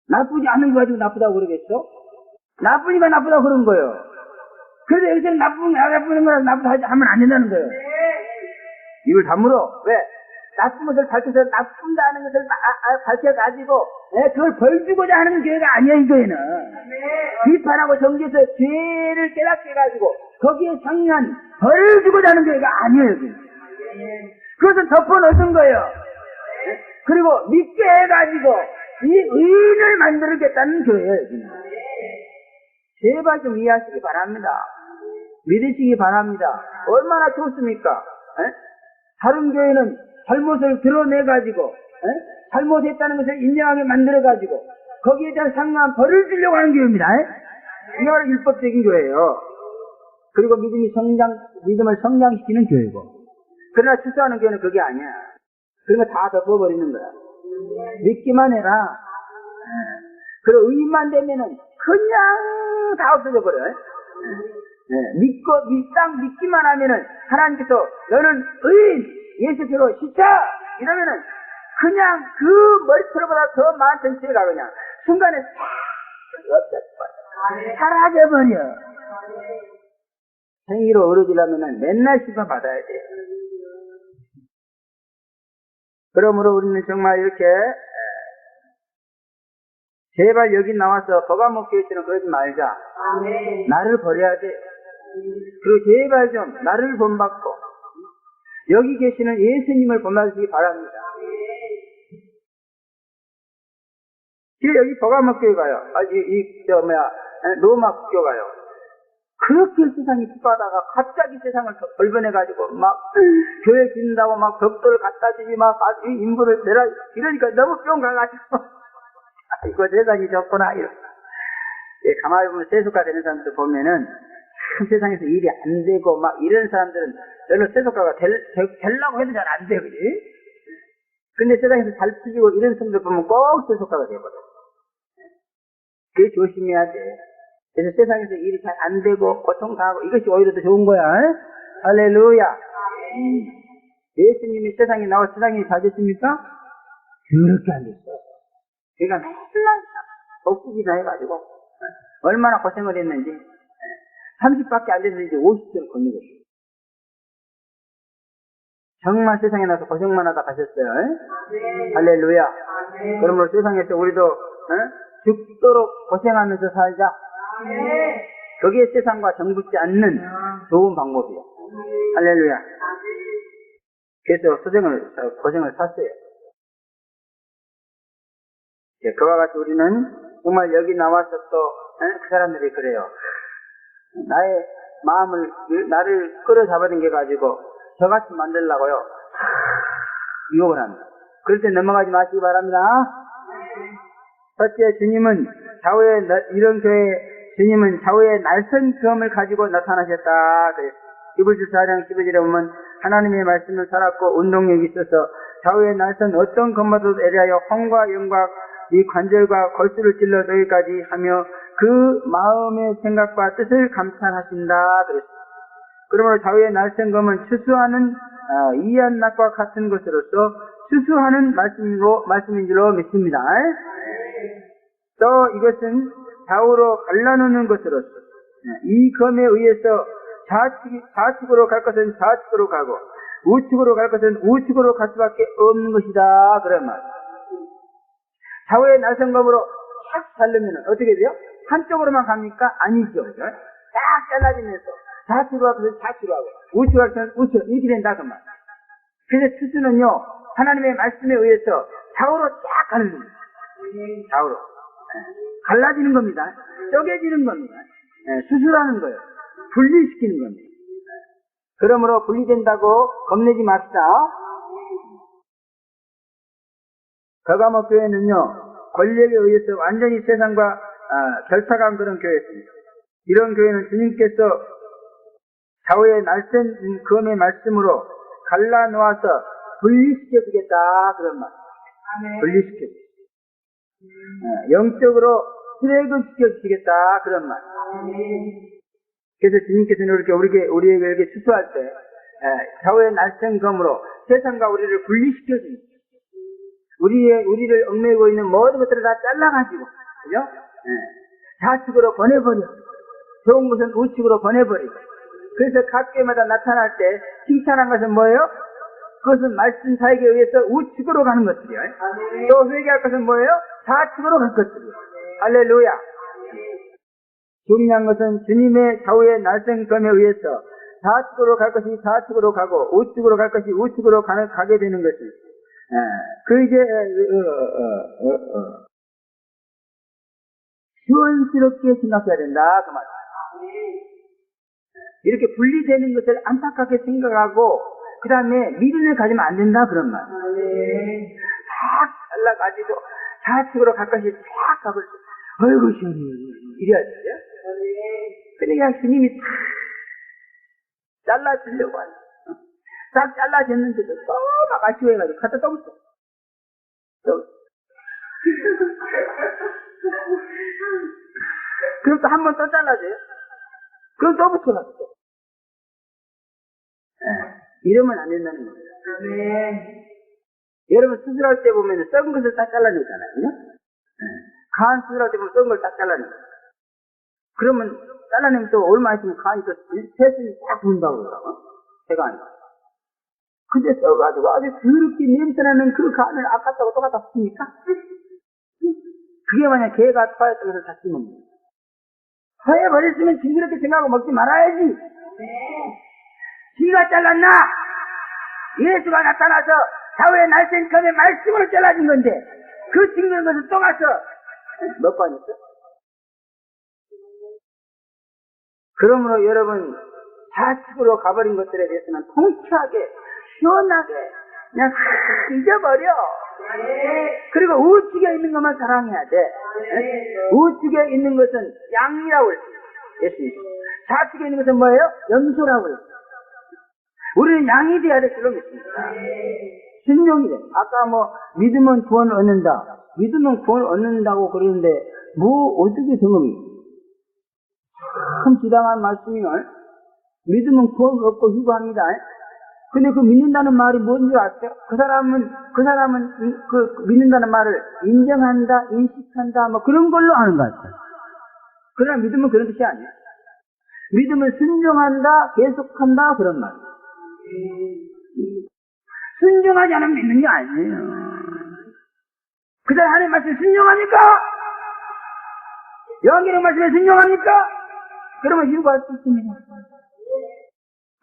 나쁘지 않은 거 가지고 나쁘다고 그러겠어? 나쁘니까 나쁘다고 그런 거예요. 그래서 여기서는 나쁜 거라서 나쁘다 하면 안 된다는 거예요. 입을 다물어. 왜? 나쁜 것을 밝혀서 나쁜다는 것을 밝혀가지고 그걸 벌 주고자 하는 교회가 아니야, 이 교회는. 비판하고 정죄해서 죄를 깨닫게 해가지고 거기에 상응한 벌을 주고자 하는 교회가 아니에요, 여기는. 그것은 덮어놓은 거예요. 그리고 믿게 해가지고 이 의인을 만들겠다는 교회예요, 여기는. 제발 좀 이해하시기 바랍니다. 믿으시기 바랍니다. 얼마나 좋습니까? 다른 교회는 잘못을 드러내가지고 잘못했다는 것을 인정하게 만들어가지고 거기에 대한 상응한 벌을 주려고 하는 교회입니다. 이게 바로 율법적인 교회예요. 그리고 믿음을 성장시키는 교회고. 그러나 출세하는 교회는 그게 아니야. 그런 거 다 덮어버리는 거야. 믿기만 해라. 그리고 의인만 되면은 그냥 다 없어져 버려요. 믿기만 하면은 하나님께서 너는 의인, 예수께로 시켜! 이러면은 그냥 그 머리털보다 더 많은 죄가 그냥 순간에 싹 없어져. 사라져버려. 행위로 어려지려면은 맨날 시간 받아야 돼. 그러므로 우리는 정말 이렇게 제발 여기 나와서 버가목교회처럼 그러지 말자. 나를 버려야 돼. 그리고 제발 좀 나를 본받고 여기 계시는 예수님을 본받으시기 바랍니다. 지금 여기 버가목교회 가요. 로마 국교 가요. 그렇게 세상이 핍하다가 갑자기 세상을 벌번해가지고 막 교회 짓는다고 막 벽돌을 갖다 주지 막 인부를 내라 이러니까 너무 뿅 가가지고 이거 세상이 좋구나 이러. 가만히 보면 세속가 되는 사람들 보면은 참 세상에서 일이 안 되고 막 이런 사람들은 별로 세속가가 되려고 해도 잘 안 돼, 그지? 근데 세상에서 잘 풀리고 이런 사람들 보면 꼭 세속가가 돼버려. 그게 조심해야 돼. 그래서 세상에서 일이 잘 안 되고 고통당하고 이것이 오히려 더 좋은 거야. 할렐루야. 예수님이 세상에 나와 세상에 잘 됐습니까? 그렇게 안 됐어요. 그러니까 맨날 복수기다 해가지고 얼마나 고생을 했는지 30밖에 안 됐는데 50점 걷는 것이에요. 정말 세상에 나서 고생만 하다 가셨어요. 네. 할렐루야. 네. 그러므로 세상에서 우리도 죽도록 고생하면서 살자. 네. 그게 세상과 정붙지 않는 좋은 방법이에요. 할렐루야. 그래서 고생을 샀어요. 그와 같이 우리는 정말 여기 나와서 또 그 사람들이 그래요. 나의 마음을 나를 끌어잡아당겨 가지고 저같이 만들려고요. 유혹을 합니다. 그럴 때 넘어가지 마시기 바랍니다. 첫째, 주님은 좌우에 이런 교회 주님은 좌우에 날선 검을 가지고 나타나셨다. 히브리서 4장 12절에 보면 하나님의 말씀을 살았고 운동력이 있어서 좌우에 날선 어떤 검마도 애리하여 혼과 영과 이 관절과 골수를 찔러 너희까지 하며 그 마음의 생각과 뜻을 감찰하신다. 그랬습니다. 그러므로 좌우에 날선 검은 추수하는 이한 낙과 같은 것으로서 추수하는 말씀인 줄로 믿습니다. 또 이것은 좌우로 갈라놓는 것으로서 이 검에 의해서 좌측으로 갈 것은 좌측으로 가고 우측으로 갈 것은 우측으로 갈 수밖에 없는 것이다. 그런 말. 좌우의 날선검으로 쫙 자르면 어떻게 돼요? 한쪽으로만 갑니까? 아니죠. 딱 잘라지면서 좌측으로 가서 좌측으로 하고 우측으로 가서 우측 이렇게 된다. 그 말. 그래서 추수는요 하나님의 말씀에 의해서 좌우로 쫙 가는 겁니다. 좌우로. 갈라지는 겁니다. 쪼개지는 겁니다. 수술하는 거예요. 분리시키는 겁니다. 그러므로 분리된다고 겁내지 맙시다. 거가모 교회는요 권력에 의해서 완전히 세상과 결탁한 그런 교회였습니다. 이런 교회는 주님께서 좌우에 날쌘 검의 말씀으로 갈라놓아서 분리시켜주겠다 그런 말. 분리시켜주겠다. 영적으로 트랙시켜주시겠다 그런 말. 그래서 주님께서는 우리에게 이렇게 추수할 때 좌우의 날쌘 검으로 세상과 우리를 분리시켜줍니다. 우리를 얽매이고 있는 모든 것들을 다 잘라가지고, 그죠? 좌측으로 보내버려. 좋은 것은 우측으로 보내버리고. 그래서 각 교회마다 나타날 때 칭찬한 것은 뭐예요? 그것은 말씀 사역에 의해서 우측으로 가는 것들이에요. 또 회개할 것은 뭐예요? 좌측으로 갈 것들이에요. 할렐루야. 중요한 것은 주님의 좌우의 날쌘 검에 의해서 좌측으로 갈 것이 좌측으로 가고 우측으로 갈 것이 우측으로 가게 되는 것이 그게 시원스럽게 생각해야 된다 그 말이에요. 이렇게 분리되는 것을 안타깝게 생각하고 그 다음에 미련을 가지면 안 된다 그런 말. 쫙 잘라가지고 좌측으로 갈 것이 쫙 가버려. 어이구 시원해 이래야 돼요. 그러니까 주님이 탁 잘라주려고 하는 딱 잘라졌는데도 또 막 아쉬워해가지고 갖다 또 붙여. 그럼 또 한 번 또 잘라줘요. 그럼 또 붙여놨어. 이러면 안 된다는 겁니다. 여러분 수술할 때 보면 썩은 것을 딱 잘라내잖아요. 간 수술할 때 보면 썩은 걸 딱 잘라내요. 그러면 잘라내면 또 얼마 있으면 간이 또 새순이 딱 분다고 그러더라고. 새가 아니라. 근데 써가지고 아주 더럽게 냄새나는 그 간을 아깝다고 똑같아 씁니까? 그게 만약 개가 토하였던 것을 다 씹는 거예요. 토해버렸으면 징그럽게 생각하고 먹지 말아야지. 지가 잘랐나? 예수가 나타나서 좌우의 날쌘 검의 말씀으로 잘라준 건데 그 징그러운 것을 또 가서 먹고 하니까. 그러므로 여러분 좌측으로 가버린 것들에 대해서는 통쾌하게 시원하게 그냥 잊어버려. 그리고 우측에 있는 것만 사랑해야 돼. 우측에 있는 것은 양이라고 했어요. 좌측에 있는 것은 뭐예요? 염소라고 했어요. 우리는 양이 돼야 될 줄로 믿습니다. 신용이 돼. 아까 믿으면 구원을 얻는다. 믿으면 구원을 얻는다고 그러는데 어떻게 경험이? 참 지당한 말씀이요. 믿으면 구원을 얻고 휴거합니다. 근데 그 믿는다는 말이 뭔지 아세요? 그 사람은 그 믿는다는 말을 인정한다, 인식한다, 뭐 그런 걸로 하는 것 같아요. 그러나 믿음은 그런 뜻이 아니에요. 믿음은 순종한다, 계속한다, 그런 말. 순종하지 않으면 믿는 게 아니에요. 그 사람 하나님 말씀에 순종합니까? 요한계시록 말씀에 순종합니까? 그러면 유구할 수 있습니다.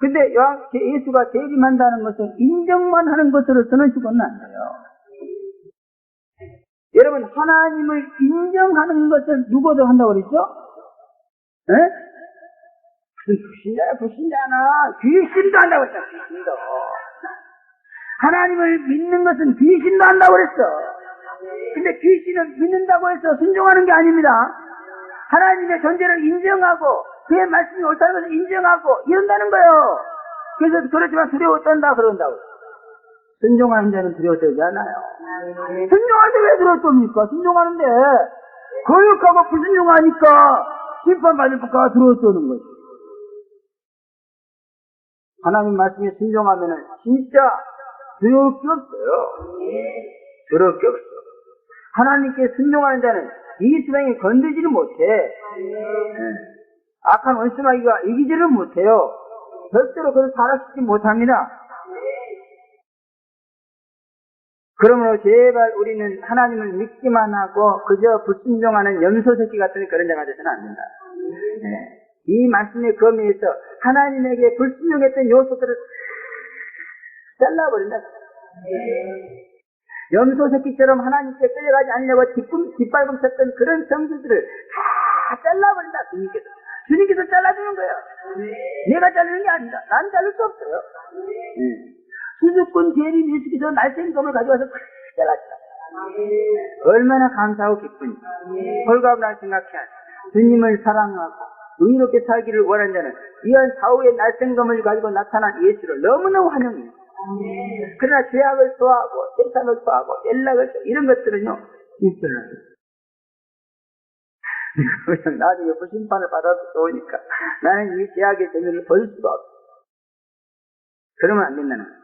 근데 예수가 재림한다는 것은 인정만 하는 것으로서는 죽어는 안 돼요. 여러분, 하나님을 인정하는 것을 누구도 한다고 그랬죠? 에? 무슨 불신자나 귀신도 한다고 했죠. 귀신도. 하나님을 믿는 것은 귀신도 한다고 그랬어. 근데 귀신은 믿는다고 해서 순종하는 게 아닙니다. 하나님의 존재를 인정하고 그의 말씀이 옳다는 것을 인정하고 이런다는 거예요. 그래서 그렇지만 두려워 떤다 그런다고. 순종하는 자는 두려워 떨지 않아요. 순종할 때 왜 두려워 떱니까? 순종하는데 거역하고 불순종하니까 심판받을까 두려워 떠는 거지. 하나님 말씀에 순종하면은 진짜 두려울 게 없어요. 두려울 게 없어. 하나님께 순종하는 자는 이 세상에 건드지를 못해. 악한 원수마귀가 이기지를 못해요. 절대로 그를 타락시키지 못합니다. 그러므로 제발 우리는 하나님을 믿기만 하고 그저 불순종하는 염소 새끼 같은 그런 자가 되서는 안 된다. 이 말씀의 검의에서 하나님에게 불순종했던 요소들을 잘라버린다. 염소 새끼처럼 하나님께 끌려가지 않으려고 뒷발금 쳤던 그런 성질들을 다 잘라버린다. 주님께서 잘라주는 거예요. 내가 자르는 게 아니다. 난 자를 수 없어요. 수주꾼 재림 예수께서 날쌘검을 가져와서 다 잘랐다. 얼마나 감사하고 기쁘니. 홀가분 날 생각해야 주님을 사랑하고 의롭게 살기를 원하는 자는 이한 사후의 날쌘검을 가지고 나타난 예수를 너무너무 환영해요. 그러나 죄악을 좋아하고 세상을 좋아하고 연락을 이런 것들은요 일절을 그냥 나중에 심판을 받아도 좋으니까 나는 이 죄악의 정의를 볼 수가 없어. 그러면 안 된다는 거예요.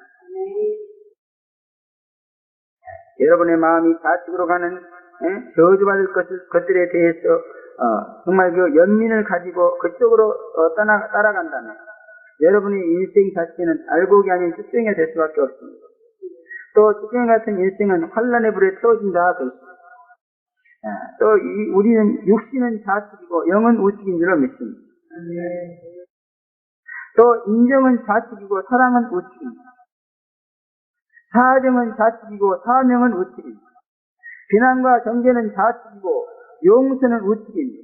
여러분의 마음이 좌측으로 가는 저주받을 것들에 대해서 정말 그 연민을 가지고 그쪽으로 따라간다면 여러분의 인생 자체는 알곡이 아닌 쭈병이가 될 수밖에 없습니다. 또 쭈병이 같은 인생은 환란의 불에 태워진다. 또 우리는 육신은 좌측이고 영은 우측인 줄로 믿습니다. 또 인정은 좌측이고 사랑은 우측입니다. 사정은 좌측이고 사명은 우측입니다. 비난과 정죄는 좌측이고 용서는 우측입니다.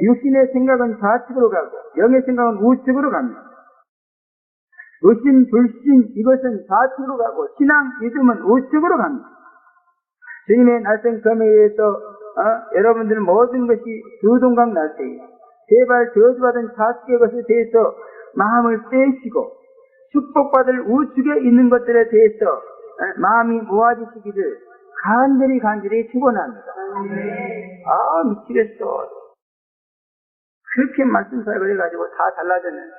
육신의 생각은 좌측으로 가고 영의 생각은 우측으로 갑니다. 의심, 불신 이것은 좌측으로 가고 신앙, 믿음은 우측으로 갑니다. 주님의 날쌘 검에 의해서 여러분들은 모든 것이 두동강 날 때에 제발 저주받은 좌측의 것에 대해서 마음을 빼시고 축복받을 우측에 있는 것들에 대해서 마음이 모아지시기를 간절히 축원합니다. 미치겠어. 그렇게 말씀사역을 해가지고 다 달라졌는데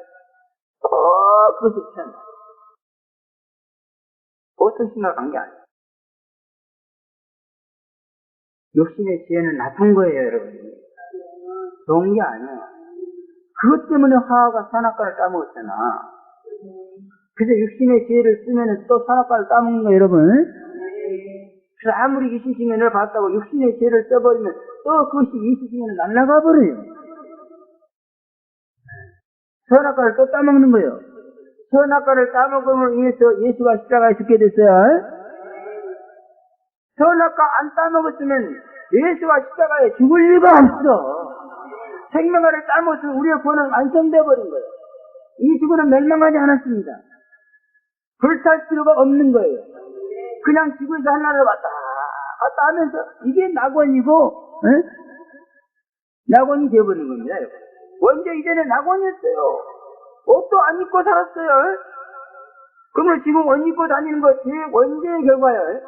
그것이 참 어떤 생각한 게 아니에요. 욕심의 지혜는 나쁜 거예요, 여러분. 좋은 게 아니에요. 그것 때문에 화가 산악과를 따먹었잖아. 그래서 육신의 지혜를 쓰면 또 산악과를 따먹는 거예요, 여러분. 그래서 아무리 이시시면을 봤다고 육신의 지혜를 써버리면 또 그것이 이시시면을 날아가 버려요. 선악과를 또 따먹는 거예요. 선악과를 따먹음으로 인해서 예수가 십자가에 죽게 됐어요. 선악과 안 따먹었으면 예수가 십자가에 죽을 리가 없어. 생명과를 따먹었으면 우리의 구원은 완성되어 버린 거예요. 이 지구는 멸망하지 않았습니다. 불탈 필요가 없는 거예요. 그냥 지구에서 하나를 왔다 갔다 하면서 이게 낙원이고 낙원이 되어버린 겁니다. 원죄 이전에 낙원이었어요. 옷도 안 입고 살았어요. 그러면 지금 옷 입고 다니는 거 제 원죄의 결과예요.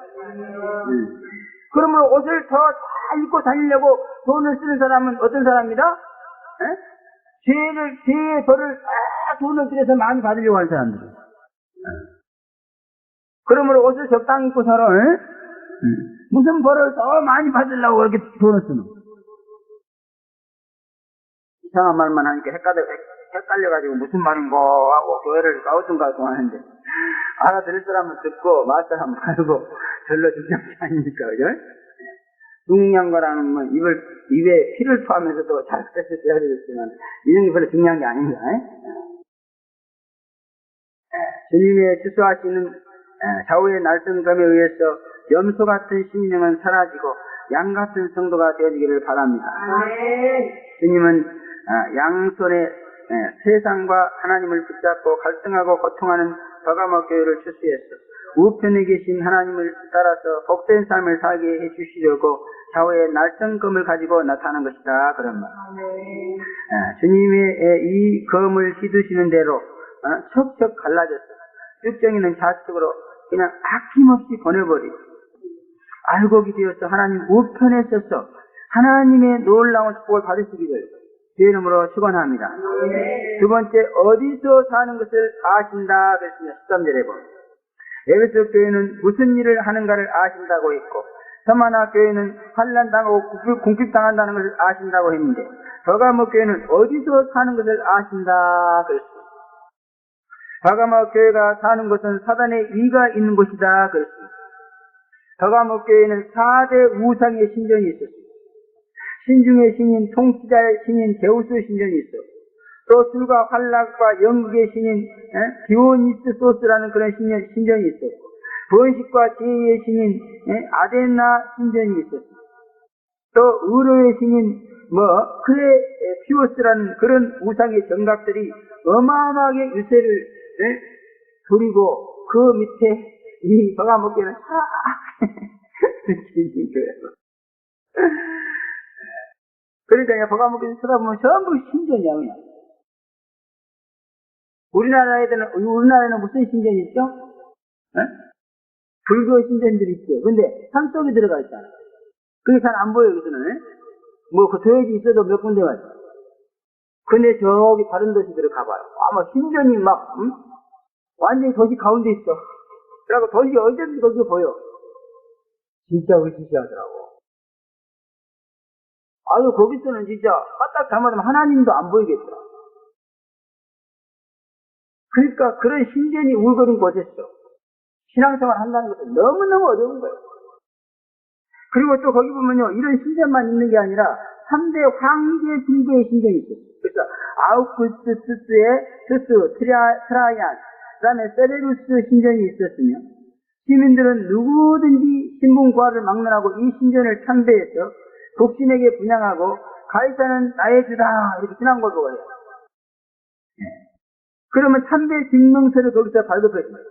그러면 옷을 더 잘 입고 다니려고 돈을 쓰는 사람은 어떤 사람이다? 죄의 벌을 다 돈을 들여서 많이 받으려고 하는 사람들. 그러므로 옷을 적당히 입고 살아. 무슨 벌을 더 많이 받으려고 그렇게 돈을 쓰노? 이상한 말만 하니까 헷갈려가지고 무슨 말인고 하고 교회를 가우뚱가우뚱 하는데 알아들을 사람은 듣고 말 사람은 말고 별로 중요한 게 아니니까, 그죠? 중요한 거라는 뭐 입에 피를 토하면서도 잘 뺐을 해야 되겠지만 이런 게 별로 중요한 게 아닙니다. 주님의 주소하시는 좌우의 날뜬감에 의해서 염소 같은 심령은 사라지고 양 같은 성도가 되어지기를 바랍니다. 주님은 양손에 세상과 하나님을 붙잡고 갈등하고 고통하는 버가모 교회를 출시했어. 우편에 계신 하나님을 따라서 복된 삶을 살게 해주시려고 좌우의 날뜬금을 가지고 나타난 것이다. 그런 말. 주님의 이 검을 휘두시는 대로 척척 갈라졌어. 육정이는 좌측으로 그냥 아낌없이 보내버리고 알곡이 되어서 하나님 우편에 서서 하나님의 놀라운 축복을 받으시기를 주의 이름으로 축원합니다. 두 번째, 어디서 사는 것을 아신다 그랬습니다. 13절에 보면 에베소 교회는 무슨 일을 하는가를 아신다고 했고 서마나 교회는 환난당하고 궁핍당한다는 것을 아신다고 했는데 버가모 교회는 어디서 사는 것을 아신다 그랬습니다. 버가모 교회가 사는 곳은 사단의 위가 있는 곳이다 그랬습니다. 버가모 교회는 4대 우상의 신전이 있었습니다. 신중의 신인, 통치자의 신인 제우스 신전이 있어. 또 술과 환락과 연극의 신인 디오니스소스라는 그런 신전이 있었고, 번식과 지혜의 신인 아데나 신전이 있었습니다. 또 의로의 신인 클레피오스라는 그런 우상의 정각들이 어마어마하게 유세를 부리고 그 밑에 이 버가모 교회는 그러니까 버가모 교회 쳐다보면 전부 신전이야 그냥. 우리나라에는 무슨 신전이 있죠? 불교 신전들이 있죠. 근데 산속에 들어가 있잖아. 그게 잘 안 보여 여기서는. 그 도역이 있어도 몇 군데만 있어. 근데 저기 다른 도시들을 가봐요. 아마 신전이 완전히 도시 가운데 있어. 그래갖고 도시 어디든지 거기 보여. 진짜 의시시하더라고. 아유, 거기서는 진짜 까딱 잘못하면 하나님도 안 보이겠더라. 그러니까 그런 신전이 울거린 곳에서 신앙생활 한다는 것은 너무너무 어려운 거예요. 그리고 또 거기 보면요, 이런 신전만 있는 게 아니라 3대 황제 중대의 신전이 있어요. 그래서 아우구스투스의 트라이안, 그 다음에 세레루스 신전이 있었으며, 시민들은 누구든지 신분과를 막론하고 이 신전을 참배해서 독신에게 분양하고 가이사는 나의 주다 이렇게 지난 걸 보고요. 그러면 참배 증명서를 거기서 발급했습니다.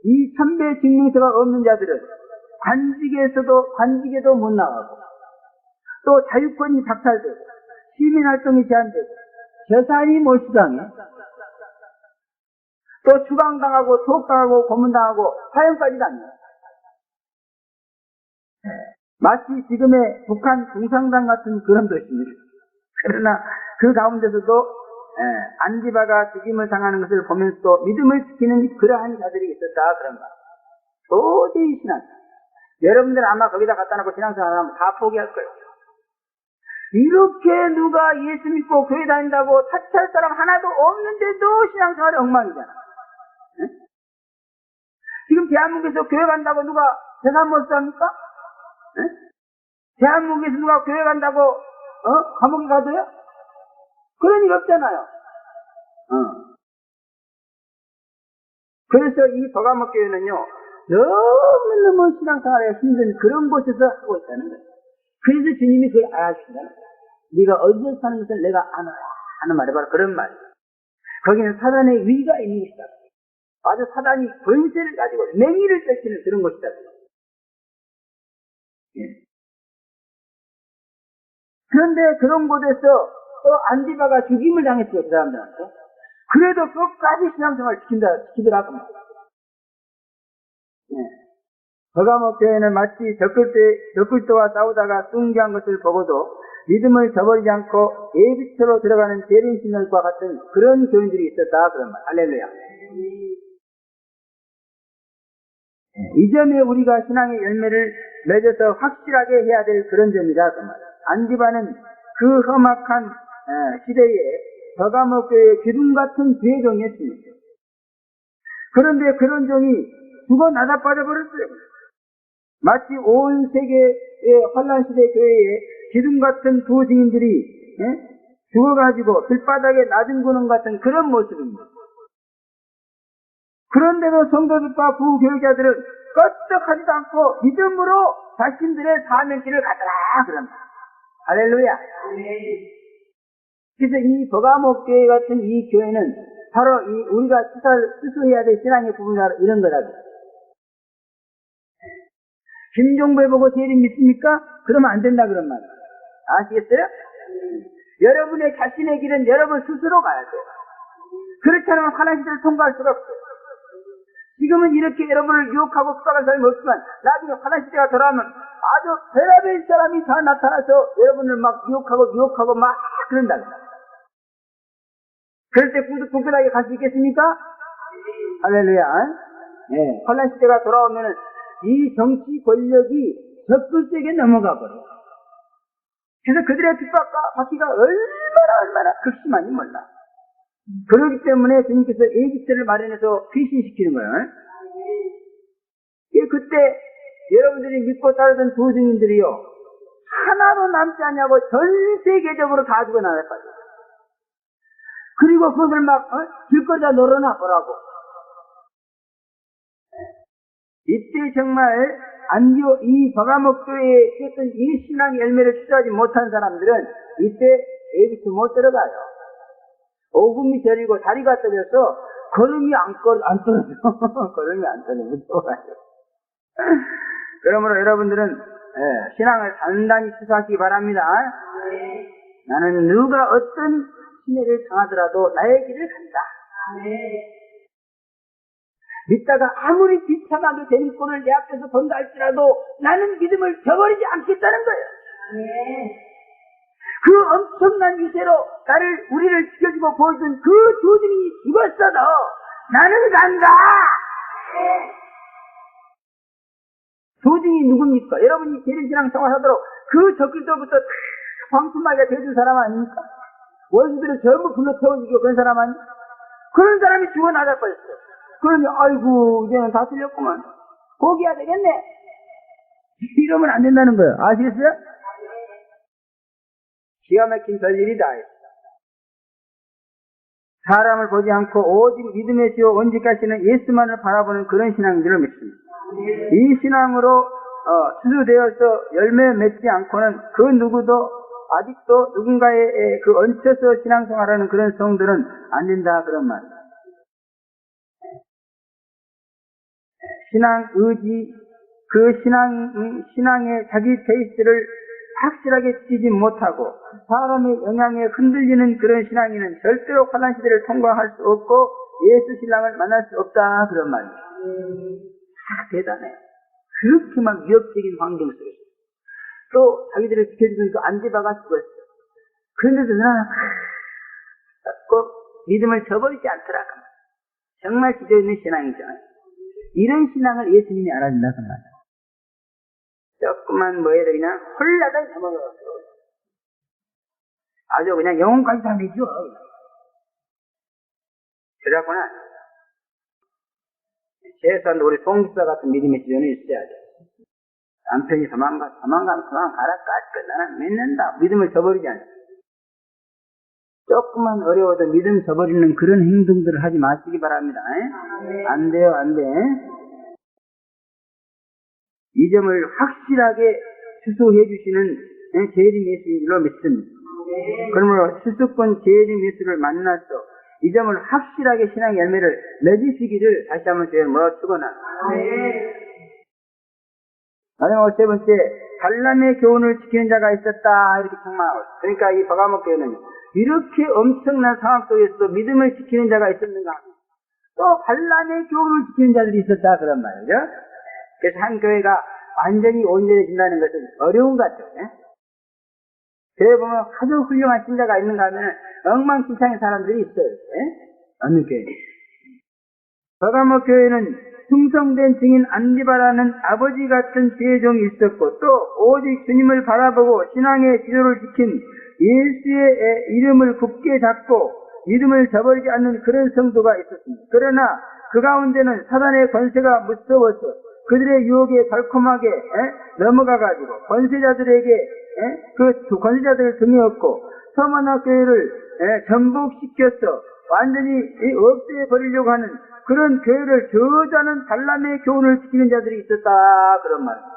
이 참배 증명서가 없는 자들은 관직에도 못 나가고, 또 자유권이 박탈되고, 시민활동이 제한되고, 재산이 몰수당해, 또 추방당하고, 투옥당하고, 고문당하고, 파형까지 당해요. 마치 지금의 북한 공산당 같은 그런 도시입니다. 그러나 그 가운데서도 안디바가 죽임을 당하는 것을 보면서도 믿음을 지키는 그러한 자들이 있었다 그런 말. 도저히 신앙. 여러분들 아마 거기다 갖다 놓고 신앙생활 하면 다 포기할 거예요. 이렇게 누가 예수 믿고 교회 다닌다고 타치할 사람 하나도 없는데도 신앙생활이 엉망이잖아. 응? 지금 대한민국에서 교회 간다고 누가 재산 몰수합니까? 응? 대한민국에서 누가 교회 간다고 감옥에 가둬요? 그런 일 없잖아요. 그래서 이 버가모 교회는요, 너무너무 신앙생활에 힘든 그런 곳에서 하고 있다는 거예요. 그래서 주님이 그걸 알아주신다는 거예요. 네가 어디서 사는 것을 내가 아노라 하는 말이 바로 그런 말이에요. 거기는 사단의 위가 있는 것이다. 아주 사단이 권세를 가지고 맹위를 떨치는 그런 것이다. 예. 그런데 그런 곳에서 또 안디바가 죽임을 당했어요, 그 사람들한테. 그래도 끝까지 신앙생활을 지키더라고. 네. 버가모 교회는 마치 적글도와 싸우다가 숭기한 것을 보고도 믿음을 저버리지 않고 예비처로 들어가는 재림 신앙과 같은 그런 교인들이 있었다, 그런 말. 할렐루야. 이 점에 우리가 신앙의 열매를 맺어서 확실하게 해야 될 그런 점이라 그 말이에요. 안디바는 그 험악한 시대에 버가모 교회의 기둥 같은 죄종이었습니다. 그런데 그런 종이 죽어 나다빠져 버렸어요. 마치 온 세계의 환란 시대 교회에 기둥 같은 두 증인들이 죽어가지고 길바닥에 낮은 구름 같은 그런 모습입니다. 그런데도 성도들과 부교육자들은 껐떡하지도 않고 믿음으로 자신들의 사명길을 가더라 그럽니다. 할렐루야. 그래서 이 버가모 교회 같은 이 교회는 바로 우리가 수수해야 될 신앙의 부분이 바로 이런 거라고. 김종배 보고 재림 믿습니까? 그러면 안 된다 그런 말이에요. 아시겠어요? 여러분의 자신의 길은 여러분 스스로 가야 돼요. 그렇지 않으면 환난 시대를 통과할 수가 없어요. 지금은 이렇게 여러분을 유혹하고 속박할 사람이 없지만 나중에 환난 시대가 돌아오면 아주 별의별 사람이 다 나타나서 여러분을 막 유혹하고 막 그런다. 그럴 때 굳건하게 갈 수 있겠습니까? 할렐루야. 네. 환난 시대가 돌아오면 이 정치 권력이 적극적에 넘어가 버려요. 그래서 그들의 핍박과 박해가 얼마나 극심한지 몰라. 그렇기 때문에 주님께서 에기스를 마련해서 귀신시키는 거예요. 그때 여러분들이 믿고 따르던 두 증인들이요 하나도 남지 않냐고 전 세계적으로 다 죽어 나갈 거예요. 그리고 그것을 막 길거리에 놀아나 보라고. 이때 정말 이 버가모 교회에 있었던 이 신앙의 열매를 취하지 못한 사람들은 이때 에기스 못 들어가요. 오금이 저리고 다리가 떨려서 걸음이 안 떨어져. 걸음이 안 떨어져. 그러므로 여러분들은 신앙을 단단히 수사하시기 바랍니다. 나는 누가 어떤 신뢰를 당하더라도 나의 길을 간다. 믿다가 아무리 비참하게 된 꼴을 내 앞에서 본다 할지라도 나는 믿음을 저버리지 않겠다는 거예요. 그 엄청난 위세로 우리를 지켜주고 보여준 그 두 증인이 죽었어도 나는 간다. 두 증인이 누굽니까? 여러분이 재림신앙 생활하도록 그 적길도부터 황품하게 대준 사람 아닙니까? 원수들을 전부 불러 태워주고 그런 사람 아닙니까? 그런 사람이 죽어 나갈 뻔했어요. 그러면 아이고 이제는 다 틀렸구만. 포기해야 되겠네. 이러면 안 된다는 거예요. 아시겠어요? 기가 막힌 별일이 다 있어. 사람을 보지 않고 오직 믿음의 주요 원직하시는 예수만을 바라보는 그런 신앙들을 믿습니다. 이 신앙으로 수수되어서 열매 맺지 않고는 그 누구도 아직도 누군가에 얹혀서 신앙생활하는 그런 성들은 안 된다 그런 말이에요. 신앙 의지, 그 신앙의 자기 페이스를 확실하게 지지 못하고 사람의 영향에 흔들리는 그런 신앙인은 절대로 환난 시대를 통과할 수 없고 예수 신랑을 만날 수 없다 그런 말이에요. 대단해. 그렇게 막 위협적인 환경 속에서 또 자기들을 지켜주던 그 안디바가 죽었어. 그런데도 나는 꼭 믿음을 저버리지 않더라. 정말 기도 있는 신앙이죠. 이런 신앙을 예수님이 알아준다 그 말이에요. 조금만 뭐해도 그냥 홀라당 넘어가서 아주 그냥 영혼까지 다 내죠. 그러구나. 최소한 우리 송집사 같은 믿음의 지존이 있어야 돼. 남편이 도망가라 나는 믿는다. 믿음을 저버리지 않아. 조금만 어려워도 믿음 저버리는 그런 행동들을 하지 마시기 바랍니다. 안 돼요, 안 돼. 이 점을 확실하게 수수해 주시는 재림 예수인 줄로 믿습니다. 그러므로 수수권 재림 예수를 만나서 이 점을 확실하게 신앙의 열매를 맺으시기를 다시 한번 저희는 뭐라고 축원합니다. 마지막으로 세 번째, 갈람의 교훈을 지키는 자가 있었다 이렇게 책망하고 있습니다. 그러니까 이 버가모 교회는 이렇게 엄청난 상황 속에서도 믿음을 지키는 자가 있었는가 하면 또 갈람의 교훈을 지키는 자들이 있었다 그런 말이죠. 그래서 한 교회가 완전히 온전해진다는 것은 어려운 것 같아요. 교회 보면 아주 훌륭한 신자가 있는가 하면 엉망진창의 사람들이 있어요. 어느 교회? 버가모 교회는 충성된 증인 안디바라는 아버지 같은 죄종이 있었고 또 오직 주님을 바라보고 신앙의 지도를 지킨 예수의 이름을 굳게 잡고 믿음을 저버리지 않는 그런 성도가 있었습니다. 그러나 그 가운데는 사단의 권세가 무서워서 그들의 유혹에 달콤하게 넘어가가지고 권세자들에게 그 권세자들을 등에 업고 서머나 교회를 전복시켜서 완전히 없애버리려고 하는 그런 교회를 저주하는 발람의 교훈을 지키는 자들이 있었다 그런 말입니다.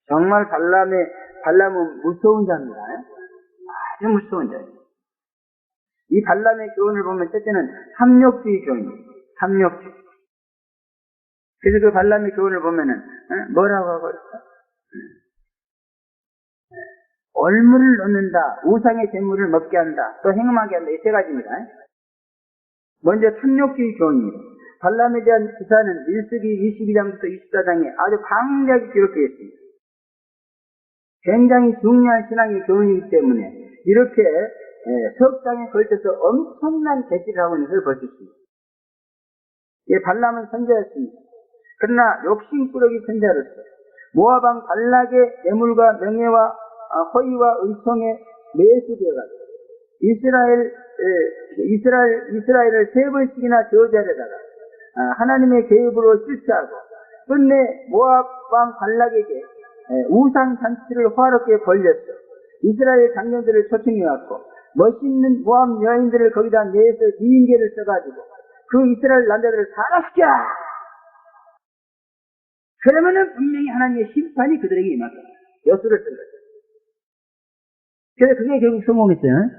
정말 발람은 무서운 자입니다. 아주 무서운 자예요. 이 발람의 교훈을 보면 첫째는 탐욕주의 교훈입니다. 탐욕주의. 그래서 그 발람의 교훈을 보면은 뭐라고 하고 있어? 얼물을 넣는다, 우상의 재물을 먹게 한다, 또 행음하게 한다. 이 세 가지입니다. 먼저 탐욕주의 교훈입니다. 발람에 대한 기사는 1세기 22장부터 24장에 아주 방대하게 기록되어 있습니다. 굉장히 중요한 신앙의 교훈이기 때문에 이렇게 석 장에 걸쳐서 엄청난 계시를 하고 있는 것을 볼 수 있습니다. 예, 발람은 선자였습니다. 그러나 욕심꾸러기 선자로서 모압왕 발락의 예물과 명예와 허위와 은총에 매수되어가지고 이스라엘을 세 번씩이나 저주하려다가 하나님의 계획으로 실패하고 끝내 모압왕 발락에게 우상 잔치를 화롭게 벌렸어. 이스라엘 장년들을 초청해왔고 멋있는 모압 여인들을 거기다 내서 미인계를 써가지고 그 이스라엘 남자들을 살아시켜. 그러면은 분명히 하나님의 심판이 그들에게 임할 거예요. 여수를 쓴 거죠. 그래서 그게 결국 성공했어요.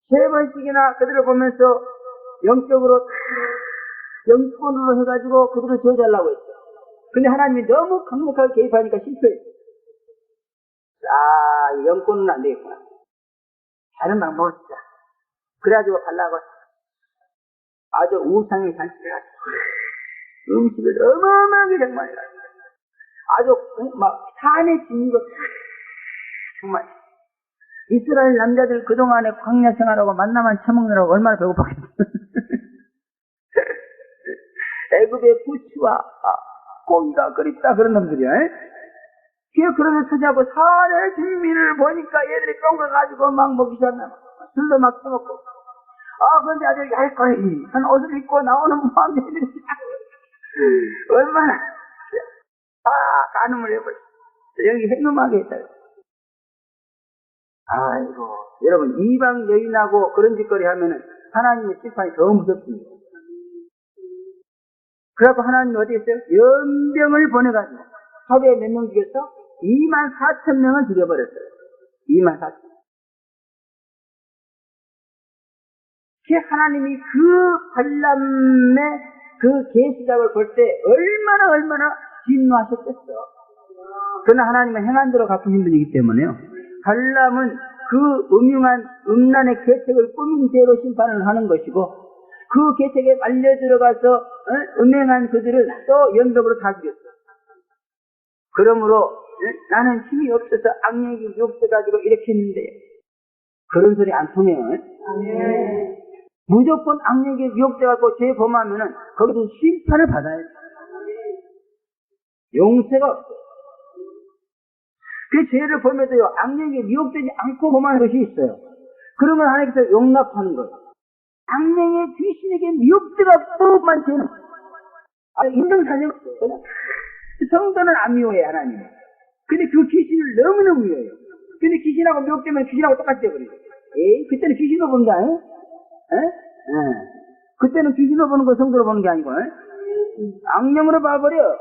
세 번씩이나 그들을 보면서 영적으로 영권으로 해가지고 그들을 저주하려고 했어. 근데 하나님이 너무 강력하게 개입하니까 실패했어. 영권은 안 되겠구나. 다른 방법을 쓰자. 그래가지고 발라고 아주 우상의 잔치를 하죠. 음식을 어마어마하게 정말 아주 막 산에 지니고 정말 이스라엘 남자들 그동안에 광야 생활하고 만나만 처먹느라고 얼마나 배고팠겠어. 애굽의 부추와 고기가 그립다 그런 놈들이야. 그러면 찾아고 산의 진미를 보니까 얘들이 쫑가가지고 막 먹기 시작나. 술도 막 처먹고. 그런데 아주 얇거리 한 옷을 입고 나오는 모함들이 얼마나 가늠을 해버렸어. 여기 행음하게 했다. 아이고, 여러분 이방 여인하고 그런 짓거리 하면은 하나님의 심판이 더 무섭습니다. 그래갖고 하나님이 어디 했어요? 연병을 보내가지고 하루에 몇 명 죽였어? 24,000명을 죽여버렸어요. 24,000명. 하나님이 그 발람의 그 계시작을 볼 때 얼마나 진노하셨겠어. 그러나 하나님은 행한 대로 갚으신 분이기 때문에요. 발람은 그 음흉한 음란의 계책을 꾸민 죄로 심판을 하는 것이고 그 계책에 말려 들어가서 음행한 그들을 또 연병으로 다 죽였어. 그러므로 나는 힘이 없어서 악령이 유혹돼가지고 이렇게 했는데 그런 소리 안 통해요. 무조건 악령에 유혹돼가지고 죄 범하면은 거기서 심판을 받아야 돼. 용서가 없어. 그 죄를 범해도요, 악령에 미혹되지 않고 범하는 것이 있어요. 그러면 하나님께서 용납하는 거예요. 악령의 귀신에게 미혹돼가지고만 죄는 인정사정 없어요. 성도는 안 미워해, 하나님. 근데 그 귀신을 너무너무 미워해요. 근데 귀신하고 미혹되면 귀신하고 똑같이 돼버려요. 그때는 귀신으로 보는 게 아니에요? 그때는 귀신으로 보는 거 성도로 보는 게 아니고, 악령으로 봐버려.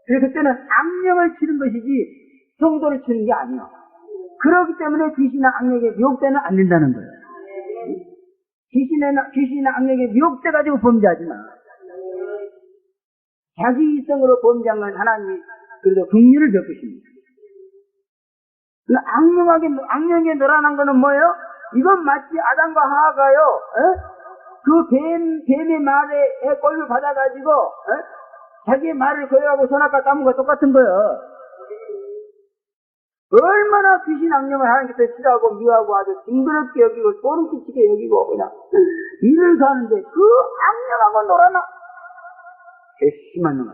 그래서 그때는 악령을 치는 것이지, 성도를 치는 게 아니에요. 그렇기 때문에 귀신이나 악령에 미혹되는 안 된다는 거예요. 귀신이나 악령에 미혹돼가지고 범죄하지 마. 자기 이성으로 범죄한 건 하나님이 그래도 긍휼을 베푸십니다. 악령에 놀아난 거는 뭐예요? 이건 마치 아담과 하와가요, 그 뱀의 말에 꼴을 받아가지고, 자기의 말을 거역하고 선악과 따문 거 똑같은 거예요. 얼마나 귀신 악령을 하나님께서 싫어하고 미워하고 아주 징그럽게 여기고 소름 끼치게 여기고 그냥 일을 가는데 그 악령하고 놀아나 괘씸한 놈아.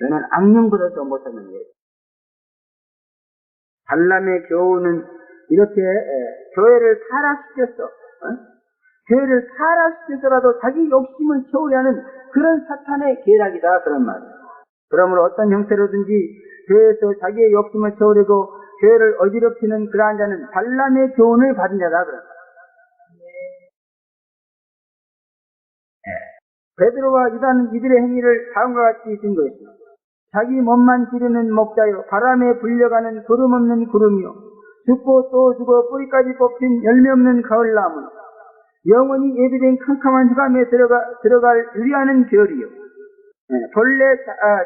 너는 악령보다 더 못하는 일. 발람의 교훈은 이렇게 교회를 타락시켰어. 교회를 타락시켜서라도 자기 욕심을 채우려는 그런 사탄의 계략이다 그런 말이야. 그러므로 어떤 형태로든지 교회에서 자기의 욕심을 채우려고 교회를 어지럽히는 그러한 자는 발람의 교훈을 받은 자다 그런 말이야. 베드로와 유다는 이들의 행위를 다음과 같이 증거했습니다. 자기 몸만 기르는 목자요 바람에 불려가는 구름 없는 구름이요 죽고 또 죽어 뿌리까지 뽑힌 열매 없는 가을나무 영원히 예비된 캄캄한 흑암에 들어갈 유리하는 별이요 본래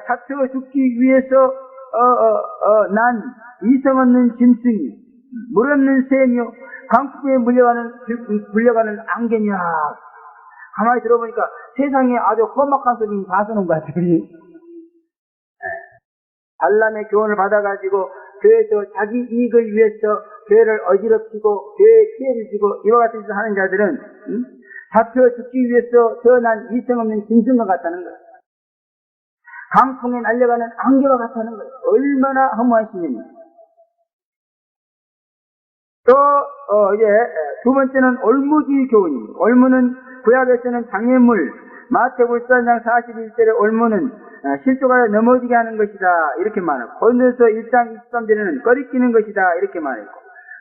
잡혀 죽기 위해서 난 이성 없는 짐승이 물 없는 새며 강풍에 물려가는 안개냐. 가만히 들어보니까 세상에 아주 험악한 소리는 다 쓰는 것 같아요. 발람의 교훈을 받아가지고 교회에서 자기 이익을 위해서 교회를 어지럽히고 교회에 피해를 주고 이와 같은 짓을 하는 자들은 잡혀 죽기 위해서 태어난 이성 없는 짐승과 같다는 거예요. 강풍에 날려가는 안개와 같다는 거예요. 얼마나 허무한 신념이에요. 또 이제 두 번째는 올무주의 교훈입니다. 올무는 구약에서는 장애물, 마태복음 14장 41절의 올무는 실족하여 넘어지게 하는 것이다 이렇게 말하고 고린도서 1장 23절에는 꺼리끼는 것이다 이렇게 말했고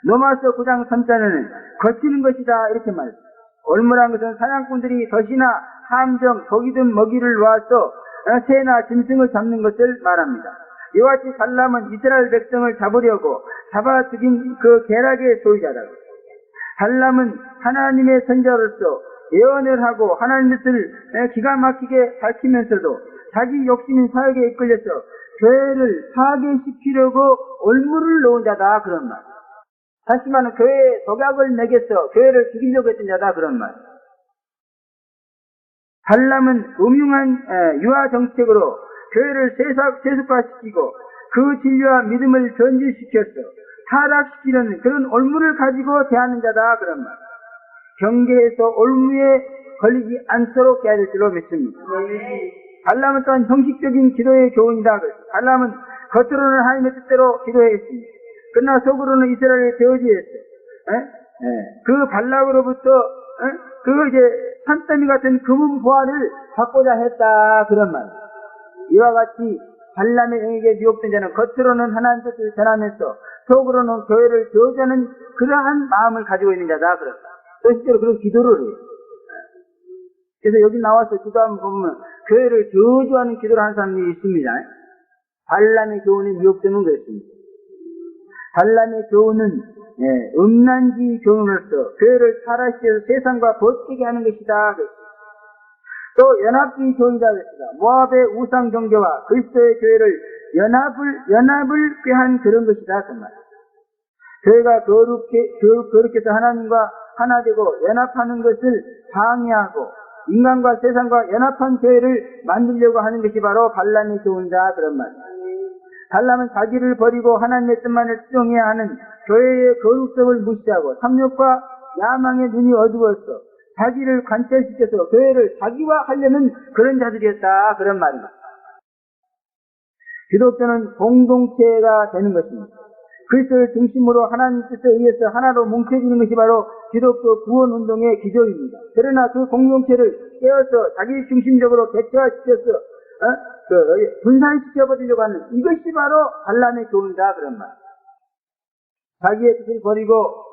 로마서 9장 3절에는 거치는 것이다 이렇게 말했고 올무란 것은 사냥꾼들이 덫이나 함정, 독이든 먹이를 놓아서 새나 짐승을 잡는 것을 말합니다. 이와 같이 발람은 이스라엘 백성을 잡으려고 잡아 죽인 그 계략의 소유자라고. 발람은 하나님의 선자로서 예언을 하고 하나님의 뜻을 기가 막히게 밝히면서도 자기 욕심인 사역에 이끌려서 교회를 파괴시키려고 올무를 놓은 자다 그런 말. 다시 말하면 교회에 독약을 매겨서 교회를 죽이려고 했던 자다 그런 말. 발람은 음흉한 유아 정책으로 교회를 세속화시키고 그 진리와 믿음을 전진시켜서 타락시키는 그런 올무를 가지고 대하는 자다 그런 말. 경계에서 올무에 걸리지 않도록 해야 될 줄로 믿습니다. 발람은 또한 형식적인 기도의 교훈이다. 발람은 겉으로는 하나님의 뜻대로 기도했습니다. 그러나 속으로는 이스라엘의 저지했어요. 그 발락으로부터 그 이제 산더미 같은 금은 보화를 받고자 했다 그런 말. 이와 같이 발람의 영역에 미혹된 자는 겉으로는 하나님 뜻을 전하면서 속으로는 교회를 저주하는 그러한 마음을 가지고 있는 자다 그렇다. 또 실제로 그런 기도를 해요. 그래서 여기 나와서 기도하면 보면 교회를 저주하는 기도를 하는 사람이 있습니다. 발람의 교훈에 미혹되면 그렇습니다. 발람의 교훈은 음란지 교훈으로서 교회를 타락시켜서 세상과 벗게 하는 것이다. 또 연합주의 교훈이다 그랬습니다. 모압의 우상 종교와 그리스도의 교회를 연합을 꾀한 그런 것이다. 정말. 교회가 거룩해서 하나님과 하나 되고 연합하는 것을 방해하고 인간과 세상과 연합한 교회를 만들려고 하는 것이 바로 발람의 교훈이다 그런 말입니다. 발람은 자기를 버리고 하나님의 뜻만을 수종해야 하는 교회의 거룩성을 무시하고 탐욕과 야망의 눈이 어두워서 자기를 관철시켜서 교회를 자기화 하려는 그런 자들이었다 그런 말입니다. 기독교는 공동체가 되는 것입니다. 그리스도를 중심으로 하나님 뜻에 의해서 하나로 뭉쳐지는 것이 바로 기독교 구원운동의 기조입니다. 그러나 그 공동체를 깨어서 자기 중심적으로 개체화시켜서 분산시켜버리려고 하는 이것이 바로 발람의 교훈이다 그런 말. 자기의 뜻을 버리고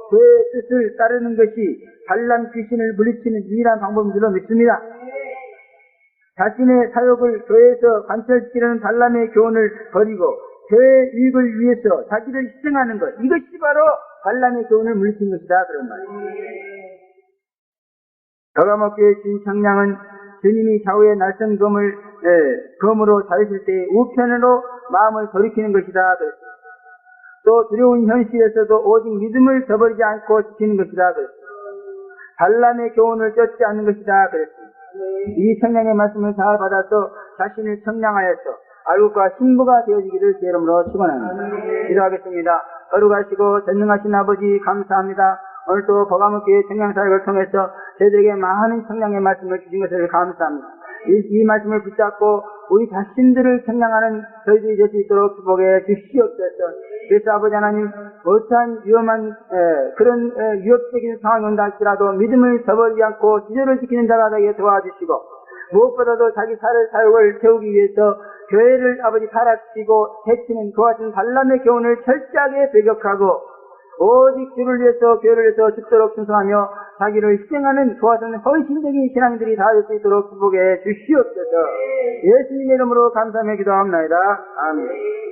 교회의 뜻을 따르는 것이 발람 귀신을 물리치는 유일한 방법인 줄로 믿습니다. 자신의 사역을 교회에서 관철시키려는 발람의 교훈을 버리고 교회의 이익을 위해서 자기를 희생하는 것, 이것이 바로 발람의 교훈을 물리치는 것이다 그런 말입니다. 더가모교의 주인 청량은 주님이 좌우의 날선 검으로 자르실 때 우편으로 마음을 돌이키는 것이다 그랬습니다. 또 두려운 현실에서도 오직 믿음을 저버리지 않고 지키는 것이다 그랬습니다. 발람의 교훈을 쫓지 않는 것이다 그랬습니다. 이 청량의 말씀을 잘 받아서 자신을 청량하여서 알국과 신부가 되어지기를 제 이름으로 축원합니다. 기도하겠습니다. 거룩하시고 전능하신 아버지 감사합니다. 오늘도 버가목교회 청량사역을 통해서 저희들에게 많은 청량의 말씀을 주신 것을 감사합니다. 이 말씀을 붙잡고 우리 자신들을 청량하는 저희들이 될 수 있도록 축복해 주시옵소서. 그래서 아버지 하나님, 어떠한 위험한 그런 위협적인 상황이 온다 할지라도 믿음을 저버리지 않고 지조를 지키는 자가 되게 도와주시고, 무엇보다도 자기 사역을 세우기 위해서 교회를 아버지 가르치고 해치는 도와준 발람의 교훈을 철저하게 배격하고 오직 주를 위해서 교회를 위해서 죽도록 충성하며 자기를 희생하는 도와주는 헌신적인 신앙들이 다 될 수 있도록 축복해 주시옵소서. 예수님의 이름으로 감사하며 기도합니다. 아멘.